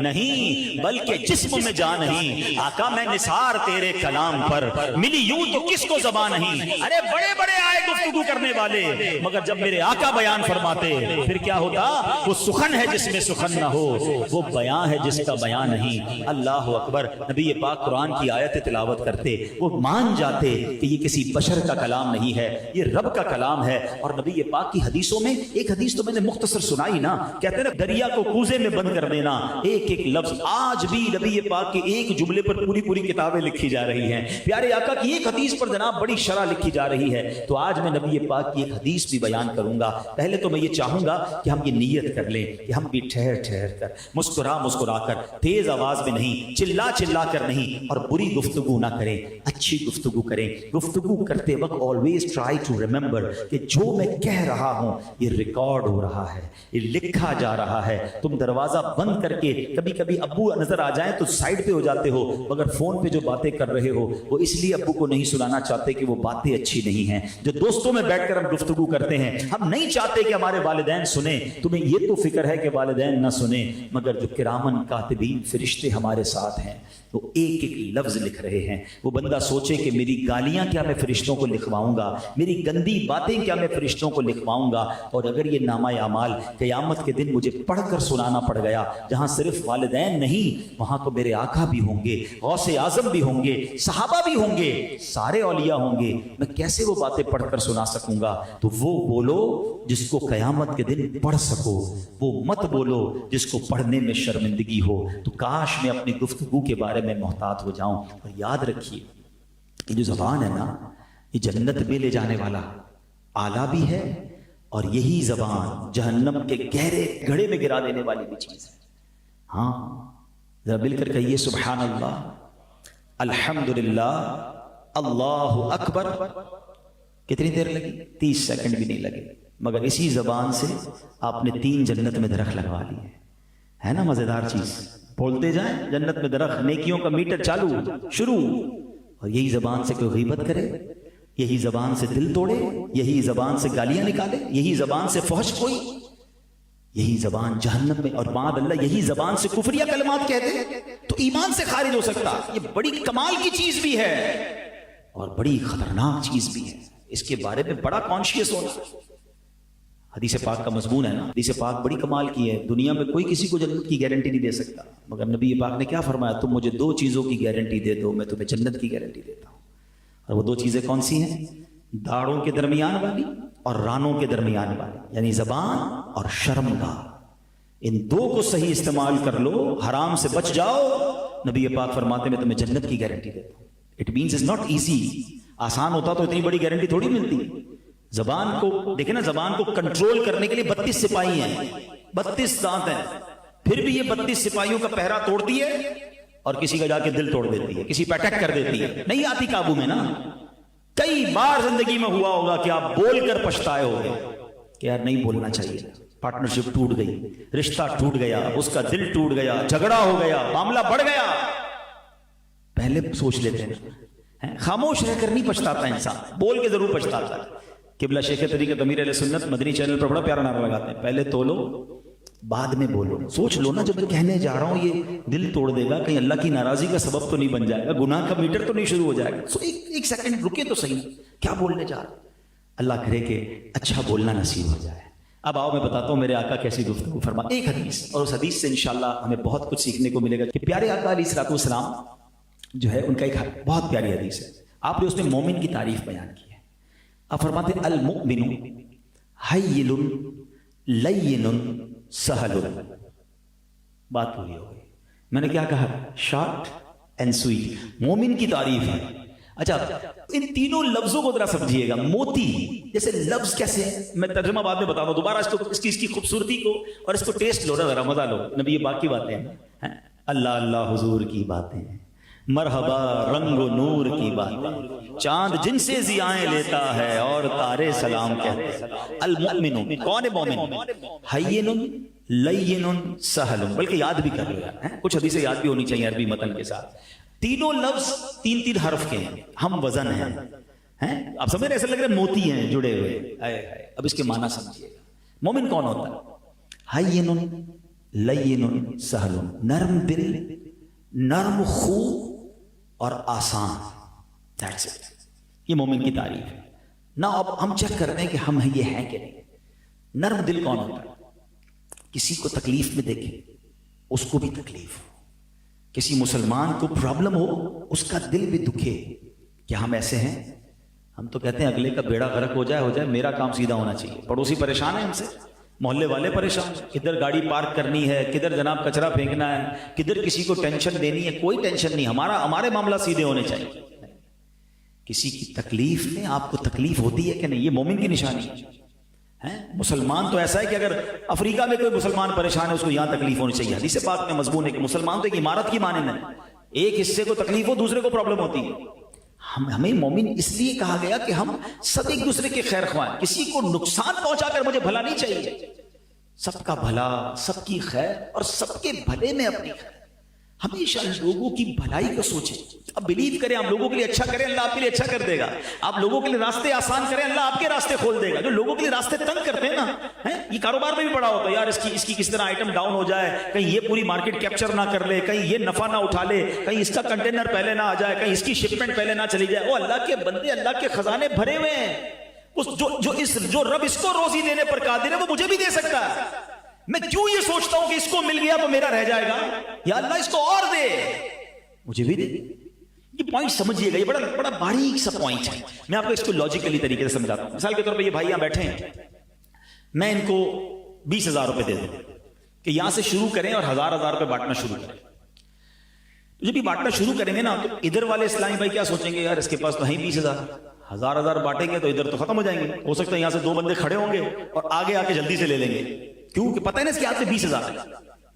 نہیں بلکہ جسم میں جان نہیں، آقا میں نثار تیرے کلام پر، ملی یوں تو کس کو زبان نہیں۔ ارے بڑے بڑے آئے گفتگو کرنے والے، مگر جب میرے آقا بیان فرماتے پھر کیا ہوتا؟ وہ سخن ہے جس میں سخن نہ ہو، وہ بیان ہے جس کا بیان نہیں۔ اللہ اکبر، نبی پاک قرآن کی آیت تلاوت کرتے، وہ مان جاتے کہ یہ کسی بشر کا کلام نہیں ہے، یہ رب کا کلام ہے۔ اور نبی پاک کی حدیثوں میں ایک حدیث تو میں نے مختصر سنائی نا، کہتے ہیں نا دریا کو کوزے میں بند کر دینا، ایک ایک لفظ آج بھی نبی پاک کے ایک جملے پر پوری پوری کتابیں لکھی جا رہی ہیں۔ پیارے آقا کی ایک حدیث پر جناب بڑی شرح لکھی جا رہی ہے۔ تو آج میں نبی پاک کی ایک حدیث بھی بیان کروں گا۔ پہلے تو میں یہ چاہوں گا کہ ہم یہ نیت کر لیں کہ ہم بھی ٹھہر ٹھہر کر، مسکرا مسکرا کر، تیز آواز میں نہیں، چلا چلا کر نہیں، اور بری گفتگو نہ کریں، اچھی گفتگو کریں۔ گفتگو کرتے وقت always try to remember کہ جو میں کہہ رہا ہوں یہ ریکارڈ ہو رہا ہے، یہ لکھا جا رہا ہے۔ تم دروازہ بند کر کے کبھی کبھی ابو نظر آ جائیں تو سائڈ پہ ہو جاتے ہو، مگر فون پہ جو باتیں کر رہے ہو وہ اس لیے ابو کو نہیں سنانا چاہتے کہ وہ باتیں اچھی نہیں ہیں۔ جو دوستوں میں بیٹھ کر ہم گفتگو کرتے ہیں، ہم نہیں چاہتے کہ ہمارے والدین سنیں۔ تمہیں یہ تو فکر ہے کہ والدین نہ سنیں، مگر جو کرامن کاتبین فرشتے ہمارے ساتھ ہیں وہ ایک ایک لفظ لکھ رہے ہیں۔ وہ بندہ سوچے کہ میری گالیاں کیا میں فرشتوں کو لکھواؤں گا، میری گندی باتیں کیا میں فرشتوں کو لکھواؤں گا، اور اگر یہ نامہ اعمال قیامت کے دن مجھے پڑھ کر سنانا پڑ گیا، جہاں صرف والدین نہیں وہاں تو میرے آقا بھی ہوں گے، غوث اعظم بھی ہوں گے، صحابہ بھی ہوں گے، سارے اولیاء ہوں گے، میں کیسے وہ باتیں پڑھ کر سنا سکوں گا؟ تو وہ بولو جس کو قیامت کے دن پڑھ سکو، وہ مت بولو جس کو پڑھنے میں شرمندگی ہو۔ تو کاش میں اپنی گفتگو کے بارے میں محتاط ہو جاؤں۔ اور یاد رکھیے یہ جو زبان ہے نا، یہ جنت میں لے جانے والا آلہ بھی ہے، اور یہی زبان جہنم کے گہرے گڑھے میں گرا دینے والی بھی چیز ہے۔ ہاں ذرا مل کر کہیے سبحان اللہ، الحمدللہ، اللہ اکبر۔ کتنی دیر لگی؟ 30 سیکنڈ بھی نہیں لگے، مگر اسی زبان سے آپ نے 3 جنت میں درخت لگوا لیے۔ ہے نا مزیدار چیز؟ بولتے جائیں جنت میں درخت، نیکیوں کا میٹر چالو شروع۔ اور یہی زبان سے کوئی غیبت کرے، یہی زبان سے دل توڑے، یہی زبان سے گالیاں نکالے، یہی زبان سے فحش کوئی، یہی زبان جہنم میں، اور بعد اللہ یہی زبان سے کفریہ کلمات کہہ دے تو ایمان سے خارج ہو سکتا۔ یہ بڑی کمال کی چیز بھی ہے اور بڑی خطرناک چیز بھی ہے، اس کے بارے میں بڑا کانشیس ہونا۔ حدیث پاک کا مضمون ہے نا، حدیث پاک بڑی کمال کی ہے، دنیا میں کوئی کسی کو جنت کی گارنٹی نہیں دے سکتا، مگر نبی پاک نے کیا فرمایا؟ تم مجھے 2 چیزوں کی گارنٹی دے دو، میں تمہیں جنت کی گارنٹی دیتا ہوں۔ اور وہ 2 چیزیں کون سی ہیں؟ داڑھوں کے درمیان والی اور رانوں کے درمیان والی، یعنی زبان اور شرمگاہ۔ ان 2 کو صحیح استعمال کر لو، حرام سے بچ جاؤ، نبی پاک فرماتے میں تمہیں جنت کی گارنٹی دیتا ہوں۔ It means it's not easy, آسان ہوتا تو اتنی بڑی گارنٹی تھوڑی ملتی۔ زبان کو دیکھیں نا، زبان کو کنٹرول کرنے کے لیے 32 سپاہی ہیں، 32 دانت ہیں، پھر بھی یہ 32 سپاہیوں کا پہرا توڑتی ہے اور کسی کا جا کے دل توڑ دیتی ہے، کسی پہ اٹیک کر دیتی ہے، نہیں آتی قابو میں نا۔ کئی بار زندگی میں ہوا ہوگا کہ آپ بول کر پچھتائے ہوگے کہ یار نہیں بولنا چاہیے، پارٹنرشپ ٹوٹ گئی، رشتہ ٹوٹ گیا، اس کا دل ٹوٹ گیا، جھگڑا ہو گیا، معاملہ بڑھ گیا۔ پہلے سوچ لیتے ہیں، خاموش رہ کر نہیں پچھتاتا انسان، بول کے ضرور پچھتاتا ہے۔ قبلہ شیخ طریقت امیر اہل سنت مدنی چینل پر بڑا پیارا نعرہ لگاتے ہیں، پہلے تولو بعد میں بولو۔ سوچ لو نا، جو میں کہنے جا رہا ہوں یہ دل توڑ دے گا، کہیں اللہ کی ناراضی کا سبب تو نہیں بن جائے گا، گناہ کا میٹر تو نہیں شروع ہو جائے گا۔ سو ایک سیکنڈ رکے تو صحیح، کیا بولنے جا رہا؟ اللہ کرے کہ اچھا بولنا نصیب ہو جائے۔ اب آؤ میں بتاتا ہوں میرے آقا کیسی گفتگو فرما، ایک حدیث، اور اس حدیث سے انشاءاللہ ہمیں بہت کچھ سیکھنے کو ملے گا کہ پیارے آقا علیہ الصلوۃ والسلام جو ہے ان کا ایک بہت پیاری حدیث ہے، آپ نے اس میں مومن کی تعریف بیان کی ہے۔ آپ فرماتے ہیں المؤمن حیل لین سہل۔ بات پوری ہو گئی۔ میں نے کیا کہا؟ Short and sweet. مومن کی تعریف ہے، اچھا ان تینوں لفظوں کو ذرا سمجھیے گا. موتی جیسے لفظ کیسے ہے, میں ترجمہ بعد میں بتا دوں, دوبارہ اس کی خوبصورتی کو اور اس کو ٹیسٹ لو نا ذرا, مزہ لو. نبی یہ باقی باتیں ہیں, اللہ اللہ حضور کی باتیں, مرحبا رنگ و نور کی باتیں, چاند جن سے ضیائیں لیتا ہے اور تارے سلام کہتے ہیں. المؤمن کون ہے مومن؟ حین لین سہل, بلکہ یاد بھی کر لو یار, کچھ حدیثیں یاد بھی ہونی چاہیے عربی متن کے ساتھ. تینوں لفظ تین تین حرف کے ہیں, ہم وزن ہیں. آپ سمجھ رہے, ایسا لگ رہا ہے موتی ہیں جڑے ہوئے. اب اس کے معنی سمجھیے گا. مومن کون ہوتا ہے؟ حین لین سہل, نرم دل, نرم خو اور آسان. That's it. یہ مومن کی تعریف ہے نا. اب ہم چیک کر رہے ہیں کہ ہم یہ ہیں کہ نہیں. نرم دل کون ہوتا ہے؟ کسی کو تکلیف میں دیکھیں اس کو بھی تکلیف ہو, کسی مسلمان کو پرابلم ہو اس کا دل بھی دکھے. کیا ہم ایسے ہیں؟ ہم تو کہتے ہیں اگلے کا بیڑا غرق ہو جائے, میرا کام سیدھا ہونا چاہیے. پڑوسی پریشان ہے ہم سے, محلے والے پریشان, کدھر گاڑی پارک کرنی ہے, کدھر جناب کچرا پھینکنا ہے, کدھر کسی کو ٹینشن دینی ہے. کوئی ٹینشن نہیں, ہمارے معاملہ سیدھے ہونے چاہیے. کسی کی تکلیف میں آپ کو تکلیف ہوتی ہے کہ نہیں, یہ مومن کی نشانی ہے. مسلمان تو ایسا ہے کہ اگر افریقہ میں کوئی مسلمان پریشان ہے اس کو یہاں تکلیف ہونی چاہیے. حدیث پاک میں مضمون ہے کہ مسلمان تو ایک عمارت کی مانند ہے, ایک حصے کو تکلیف ہو دوسرے کو پرابلم ہوتی ہے. ہمیں مومن اس لیے کہا گیا کہ ہم سب ایک دوسرے کے خیر خواہ. کسی کو نقصان پہنچا کر مجھے بھلا نہیں چاہیے. سب کا بھلا, سب کی خیر اور سب کے بھلے میں اپنی خیر. ہمیشہ لوگوں کی بھلائی کو سوچیں. اب بلیو کریں, آپ لوگوں کے لیے اچھا کریں, اللہ آپ کے لیے اچھا کر دے گا. آپ لوگوں کے لیے راستے آسان کریں, اللہ آپ کے راستے کھول دے گا. جو لوگوں کے لیے راستے تنگ کرتے ہیں نا, یہ کاروبار میں بھی پڑا ہوتا ہے یار, اس کی کس طرح آئٹم ڈاؤن ہو جائے, کہیں یہ پوری مارکیٹ کیپچر نہ کر لے, کہیں یہ نفع نہ اٹھا لے, کہیں اس کا کنٹینر پہلے نہ آ جائے, کہیں اس کی شپمنٹ پہلے نہ چلی جائے. وہ اللہ کے بندے, اللہ کے خزانے بھرے ہوئے ہیں. جو رب اس کو روزی دینے پر قادر ہے وہ مجھے بھی دے سکتا ہے. میں کیوں یہ سوچتا ہوں کہ اس کو مل گیا تو میرا رہ جائے گا, یا اللہ اس کو اور دے, مجھے بھی دے. یہ پوائنٹ سمجھیے گا, یہ بڑا باریک سا پوائنٹ ہے. میں آپ کو اس کو لاجیکلی طریقے سے سمجھاتا ہوں. مثال کے طور پہ یہ بھائی یہاں بیٹھے ہیں, میں ان کو 20,000 روپے دے دوں کہ یہاں سے شروع کریں اور 1,000 روپے بانٹنا شروع کریں. جب یہ بانٹنا شروع کریں گے نا تو ادھر والے اسلامی بھائی کیا سوچیں گے, یار اس کے پاس تو ہیں 20,000, 1,000 بانٹیں گے تو ادھر تو ختم ہو جائیں گے. ہو سکتا ہے یہاں سے 2 بندے کھڑے ہوں گے اور آگے آ کے جلدی سے لے لیں گے, کیوں کہ پتہ ہے نا اس کے ہاتھ میں 20,000 ہے.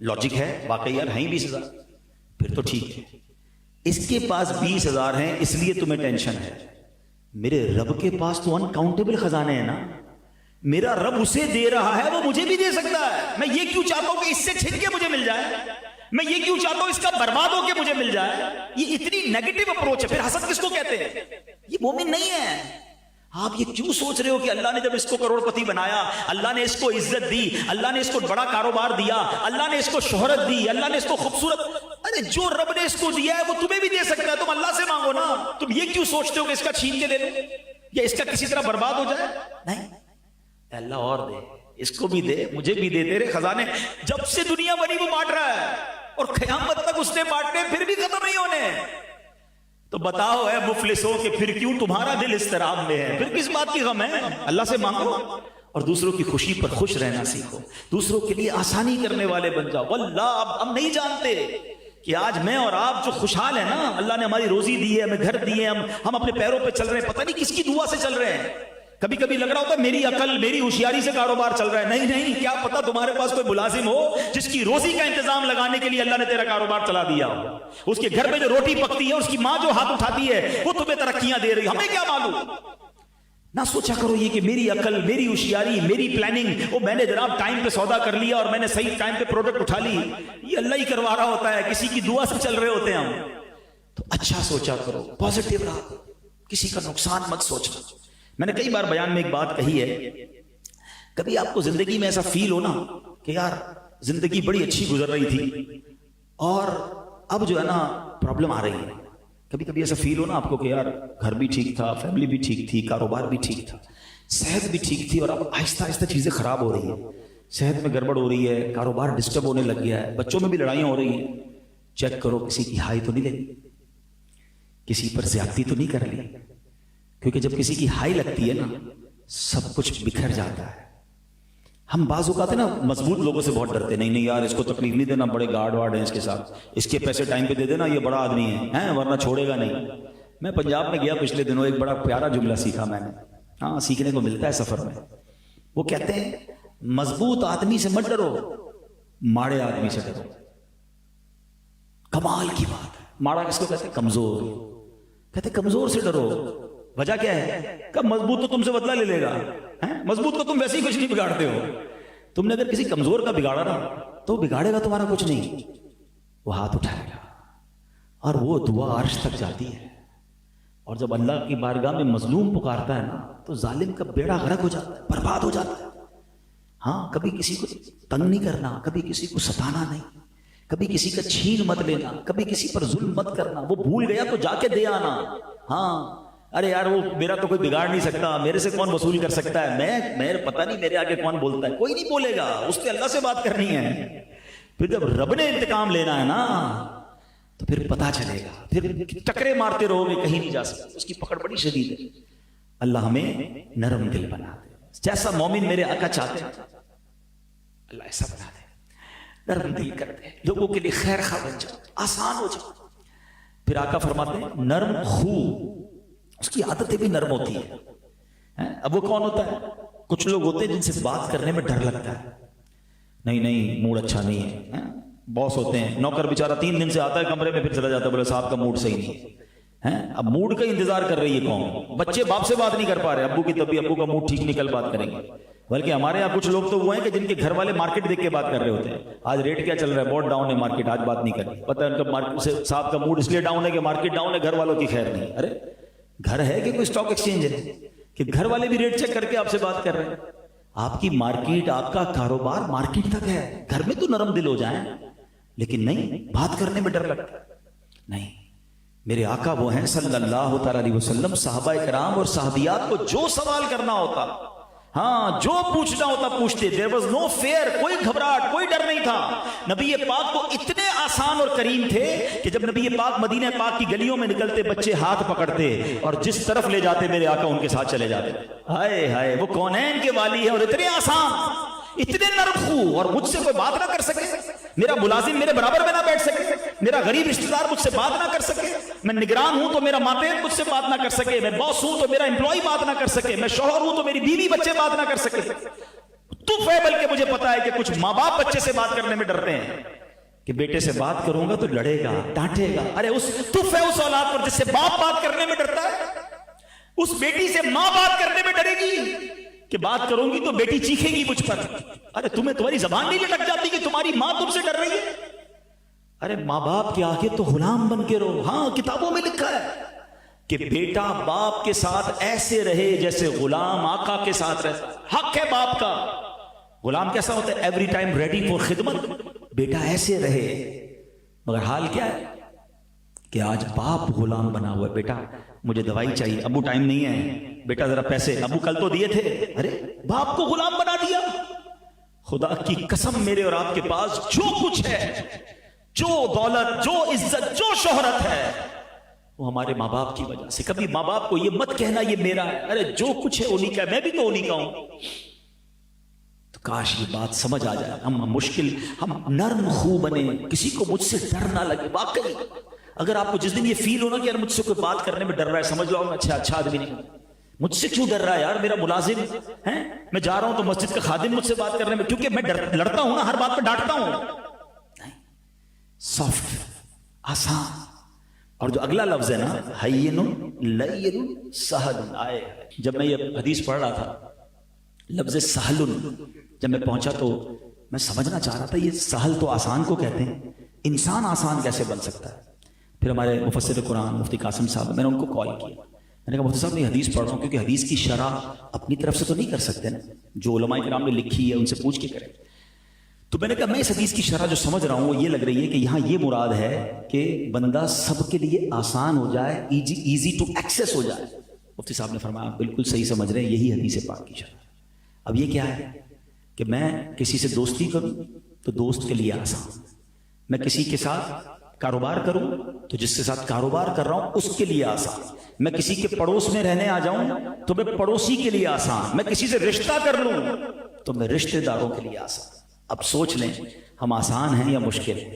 لاجک ہے واقعی یار ہیں 20,000, پھر تو ٹھیک ہے. اس کے پاس 20,000 ہیں اس لیے تمہیں ٹینشن ہے. میرے رب کے پاس تو انکاؤنٹیبل خزانے ہیں نا. میرا رب اسے دے رہا ہے, وہ مجھے بھی دے سکتا ہے. میں یہ کیوں چاہتا ہوں کہ اس سے چھن کے مجھے مل جائے, میں یہ کیوں چاہتا ہوں اس کا برباد ہو کے مجھے مل جائے. یہ اتنی نیگیٹو اپروچ ہے. پھر حسد کس کو کہتے ہیں؟ یہ مومن نہیں ہے. آپ یہ کیوں سوچ رہے ہو کہ اللہ نے جب اس کو کروڑ پتی بنایا, اللہ نے اس کو عزت دی, اللہ نے اس کو بڑا کاروبار دیا, اللہ نے اس کو شہرت دی, اللہ نے اس کو خوبصورت, ارے جو رب نے اس کو دیا ہے وہ تمہیں بھی دے سکتا ہے. تم اللہ سے مانگو نا. تم یہ کیوں سوچتے ہو کہ اس کا چھین کے لے لو یا اس کا کسی طرح برباد ہو جائے؟ نہیں, اللہ اور دے, اس کو بھی دے, مجھے بھی دے. تیرے خزانے جب سے دنیا بنی وہ بانٹ رہا ہے اور قیامت تک اس نے بانٹنے پھر بھی ختم نہیں ہونے. تو بتاؤ اے مفلسوں کہ پھر کیوں تمہارا دل اضطراب میں ہے, پھر کس بات کی غم ہے؟ اللہ سے مانگو اور دوسروں کی خوشی پر خوش رہنا سیکھو, دوسروں کے لیے آسانی کرنے والے بن جاؤ. واللہ اب ہم نہیں جانتے کہ آج میں اور آپ جو خوشحال ہیں نا, اللہ نے ہماری روزی دی ہے, ہمیں گھر دیے, ہم اپنے پیروں پہ چل رہے ہیں, پتہ نہیں کس کی دعا سے چل رہے ہیں. کبھی کبھی لگ رہا ہوتا ہے میری عقل میری ہوشیاری سے کاروبار چل رہا ہے. نہیں, کیا پتا تمہارے پاس کوئی ملازم ہو جس کی روزی کا انتظام لگانے کے لیے اللہ نے تیرا کاروبار چلا دیا ہو. اس کے گھر میں جو روٹی پکتی ہے, اس کی ماں جو ہاتھ اٹھاتی ہے, وہ تمہیں ترقیاں دے رہی. ہمیں کیا معلوم؟ نہ سوچا کرو یہ کہ میری عقل میری ہوشیاری میری پلاننگ, وہ میں نے جناب ٹائم پہ سودا کر لیا اور میں نے صحیح ٹائم پہ پروڈکٹ اٹھا لی. یہ اللہ ہی کروا رہا ہوتا ہے, کسی کی دعا سے چل رہے ہوتے ہیں ہم. تو اچھا سوچا کرو, پازیٹیو رہو, کسی کا نقصان مت سوچنا. میں نے کئی بار بیان میں ایک بات کہی ہے, کبھی آپ کو زندگی میں ایسا فیل ہو نا کہ یار زندگی بڑی اچھی گزر رہی تھی اور اب جو ہے نا پرابلم آ رہی ہے. کبھی کبھی ایسا فیل ہو نا آپ کو کہ یار گھر بھی ٹھیک تھا, فیملی بھی ٹھیک تھی, کاروبار بھی ٹھیک تھا, صحت بھی ٹھیک تھی, اور اب آہستہ آہستہ چیزیں خراب ہو رہی ہیں. صحت میں گڑبڑ ہو رہی ہے, کاروبار ڈسٹرب ہونے لگ گیا ہے, بچوں میں بھی لڑائیاں ہو رہی ہیں. چیک کرو کسی کی ہائی تو نہیں لے لی, کسی پر زیادتی تو نہیں کر لی, کیونکہ جب کسی کی ہائی لگتی ہے نا سب کچھ بکھر جاتا ہے. ہم بعض اوقات نا مضبوط لوگوں سے بہت ڈرتے, نہیں یار اس کو تکلیف نہیں دینا, بڑے گارڈ وارڈ ہیں اس کے ساتھ, اس کے پیسے ٹائم پہ دے دینا, یہ بڑا آدمی ہے ورنہ چھوڑے گا نہیں. میں پنجاب میں گیا پچھلے دنوں، ایک بڑا پیارا جملہ سیکھا میں نے، ہاں سیکھنے کو ملتا ہے سفر میں. وہ کہتے ہیں مضبوط آدمی سے مت ڈرو، ماڑے آدمی سے ڈرو. کمال کی بات ہے. ماڑا کس کو کہتے ہیں؟ کمزور. کہتے کمزور سے ڈرو. وجہ کیا ہے؟ کہ مضبوط تو تم سے بدلہ لے لے گا. مضبوط کو تم ویسے ہی کچھ نہیں بگاڑتے ہو. تم نے اگر کسی کمزور کا بگاڑا نا تو بگاڑے گا تمہارا کچھ نہیں. وہ ہاتھ اٹھائے گا اور وہ دعا عرش تک جاتی ہے. اور جب اللہ کی بارگاہ میں مظلوم پکارتا ہے نا تو ظالم کا بیڑا غرق ہو جاتا ہے، برباد ہو جاتا ہے. ہاں کبھی کسی کو تنگ نہیں کرنا، کبھی کسی کو ستانا نہیں، کبھی کسی کا چھین مت لینا، کبھی کسی پر ظلم مت کرنا. وہ بھول گیا تو جا کے دے آنا. ہاں ارے یار وہ میرا تو کوئی بگاڑ نہیں سکتا، میرے سے کون وصول کر سکتا ہے، میں پتہ نہیں میرے آگے کون بولتا ہے. کوئی نہیں بولے گا، اس سے اللہ سے بات کرنی ہے. پھر جب رب نے انتقام لینا ہے نا تو پھر پتا چلے گا. پھر ٹکرے مارتے رہو گے، کہیں نہیں جا سکتے. اس کی پکڑ بڑی شدید ہے. اللہ ہمیں نرم دل بنا دے. جیسا مومن میرے آقا چاہتے ہیں اللہ ایسا بنا دے. نرم دل کر دے، لوگوں کے لیے خیر خواہ بن جاؤ، آسان ہو جاؤ. پھر آقا فرماتے ہیں نرم خو، اس کی عادتیں بھی نرم ہوتی ہیں. اب وہ کون ہوتا ہے؟ کچھ لوگ ہوتے ہیں جن سے بات کرنے میں ڈر لگتا ہے. نہیں موڈ اچھا نہیں ہے. باس ہوتے ہیں، نوکر بیچارہ 3 دن سے آتا ہے کمرے میں، پھر چلا جاتا ہے، بولے صاحب کا موڈ صحیح نہیں ہے. اب موڈ کا انتظار کر رہی ہے قوم. بچے باپ سے بات نہیں کر پا رہے، ابو کی طبیعت، ابو کا موڈ ٹھیک نکل بات کریں گے. بلکہ ہمارے یہاں کچھ لوگ تو وہ ہیں کہ جن کے گھر والے مارکیٹ دیکھ کے بات کر رہے ہوتے ہیں. آج ریٹ کیا چل رہا ہے؟ بہت ڈاؤن ہے مارکیٹ، آج بات نہیں کرنی. پتہ ہے ان کا مارکیٹ سے صاحب کا موڈ اس لیے ڈاؤن ہے کہ مارکیٹ ڈاؤن ہے، گھر والوں کی خیر نہیں. ارے گھر ہے کہ کوئی اسٹاک ایکسچینج ہے کہ گھر والے بھی ریٹ چیک کر کے آپ سے بات کر رہے ہیں؟ آپ کی مارکیٹ، آپ کا کاروبار مارکیٹ تک ہے. گھر میں تو نرم دل ہو جائیں، لیکن نہیں، بات کرنے میں ڈر لگتا ہے. نہیں، میرے آقا وہ ہیں صلی اللہ تعالی علیہ وسلم، صحابہ کرام اور صحابیات کو جو سوال کرنا ہوتا، ہاں جو پوچھنا ہوتا پوچھتے. there was no fear، کوئی گھبراہٹ، کوئی ڈر نہیں تھا. نبی پاک کو اتنے آسان اور کریم تھے کہ جب نبی پاک مدینہ پاک کی گلیوں میں نکلتے، بچے ہاتھ پکڑتے اور جس طرف لے جاتے میرے آقا ان کے ساتھ چلے جاتے. ہائے ہائے، وہ کونین کے والی ہے اور اتنے آسان، اتنے نرم خو. اور مجھ سے کوئی بات نہ کر سکے، میرا ملازم میرے برابر میں نہ بیٹھ سکے، میرا غریب رشتہ دار مجھ سے بات نہ کر سکے، میں نگران ہوں تو میرا ماتحت مجھ سے بات نہ کر سکے، میں باس ہوں تو میرا امپلائی بات نہ کر سکے، میں شوہر ہوں تو میری بیوی بچے بات نہ کر سکے. تو بلکہ مجھے پتا ہے کہ کچھ ماں باپ بچے سے بات کرنے میں ڈرتے ہیں کہ بیٹے سے بات کروں گا تو لڑے گا، ڈانٹے گا. ارے اس اولاد پر جس سے باپ بات کرنے میں ڈرتا ہے، اس بیٹی سے ماں بات کرنے میں ڈرے گی کہ بات کروں گی تو بیٹی چیخے گی مجھ پر. ارے تمہاری زبان نہیں لٹک جاتی کہ تمہاری ماں تم سے ڈر رہی ہے؟ ارے ماں باپ کے آگے تو غلام بن کے رہو. ہاں کتابوں میں لکھا ہے کہ بیٹا باپ کے ساتھ ایسے رہے جیسے غلام آقا کے ساتھ رہے. حق ہے باپ کا. غلام کیسا ہوتا ہے؟ ایوری ٹائم ریڈی فور خدمت. بیٹا ایسے رہے. مگر حال کیا ہے کہ آج باپ غلام بنا ہوا ہے. بیٹا مجھے دوائی چاہیے، ابو ٹائم نہیں ہے. بیٹا ذرا پیسے، ابو کل تو دیے تھے. ارے باپ کو غلام بنا دیا. خدا کی قسم میرے اور آپ کے پاس جو کچھ ہے، جو دولت، جو عزت، جو شہرت ہے، وہ ہمارے ماں باپ کی وجہ سے. کبھی ماں باپ کو یہ مت کہنا یہ میرا ہے. ارے جو کچھ ہے انہی کا ہے، میں بھی تو انہی کا ہوں. تو کاش یہ بات سمجھ آ جائے. ہم نرم خو بنے، کسی کو مجھ سے ڈر نہ لگے. واقعی اگر آپ کو جس دن یہ فیل ہونا کہ یار مجھ سے کوئی بات کرنے میں ڈر رہا ہے، سمجھ لو اچھا آدمی نہیں. مجھ سے کیوں ڈر رہا ہے یار؟ میرا ملازم ہے، میں جا رہا ہوں تو مسجد کا خادم مجھ سے بات کرنے میں، کیونکہ میں لڑتا ہوں نا، ہر بات پہ ڈانٹتا ہوں. سافٹ، آسان. اور جو اگلا لفظ ہے نا، ہین لین سہل آئے. جب میں یہ حدیث پڑھ رہا تھا، لفظ سہل جب میں پہنچا تو میں سمجھنا چاہ رہا تھا یہ سہل تو آسان کو کہتے ہیں، انسان آسان کیسے بن سکتا ہے؟ پھر ہمارے مفسر قرآن مفتی قاسم صاحب، میں نے ان کو کال کیا. میں نے کہا مفتی صاحب میں حدیث پڑھ رہا ہوں، کیونکہ حدیث کی شرح اپنی طرف سے تو نہیں کر سکتے نا، جو علماء کرام نے لکھی ہے ان سے پوچھ کے کریں. تو میں نے کہا میں اس حدیث کی شرح جو سمجھ رہا ہوں وہ یہ لگ رہی ہے کہ یہاں یہ مراد ہے کہ بندہ سب کے لیے آسان ہو جائے، ایزی ٹو ایکسیس ہو جائے. مفتی صاحب نے فرمایا بالکل صحیح سمجھ رہے ہیں، یہی حدیث پاک کی شرح. اب یہ کیا ہے کہ میں کسی سے دوستی کروں تو دوست کے لیے آسان، میں کسی کے ساتھ کاروبار کروں تو جس کے ساتھ کاروبار کر رہا ہوں اس کے لیے آسان، میں کسی کے پڑوس میں رہنے آ جاؤں تو میں پڑوسی کے لیے آسان، میں کسی سے رشتہ کر لوں تو میں رشتہ داروں کے لیے آسان. اب سوچ لیں ہم آسان ہیں یا مشکل ہیں؟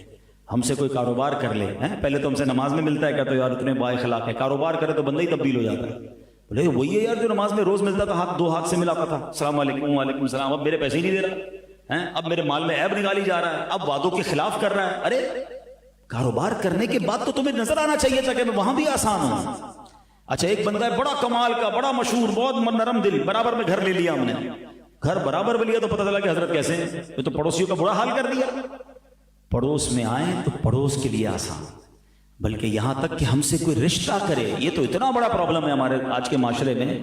ہم سے کوئی کاروبار کر لے پہلے تو ہم سے نماز میں ملتا ہے کہتا ہے یار اتنے با اخلاق ہے، کاروبار کرے تو بندہ ہی تبدیل ہو جاتا ہے. بولے وہی ہے یار جو نماز میں روز ملتا تھا، دو ہاتھ سے ملاتا تھا، السلام علیکم وعلیکم السلام، اب میرے پیسے ہی نہیں دے رہا، اب میرے مال میں عیب نکالی جا رہا ہے، اب وعدوں کے خلاف کر رہا ہے. ارے کاروبار کرنے کے بعد تو تمہیں نظر آنا چاہیے تھا کہ میں وہاں بھی آسان ہوں. اچھا ایک بندہ ہے بڑا کمال کا، بڑا مشہور، بہت نرم دل، برابر میں گھر لے لیا ہم نے، گھر برابر میں لیا تو پتہ چلا کہ حضرت کیسے ہیں، یہ تو پڑوسیوں کا برا حال کر دیا. پڑوس میں آئیں تو پڑوس کے لیے آسان، بلکہ یہاں تک کہ ہم سے کوئی رشتہ کرے، یہ تو اتنا بڑا پرابلم ہے ہمارے آج کے معاشرے میں.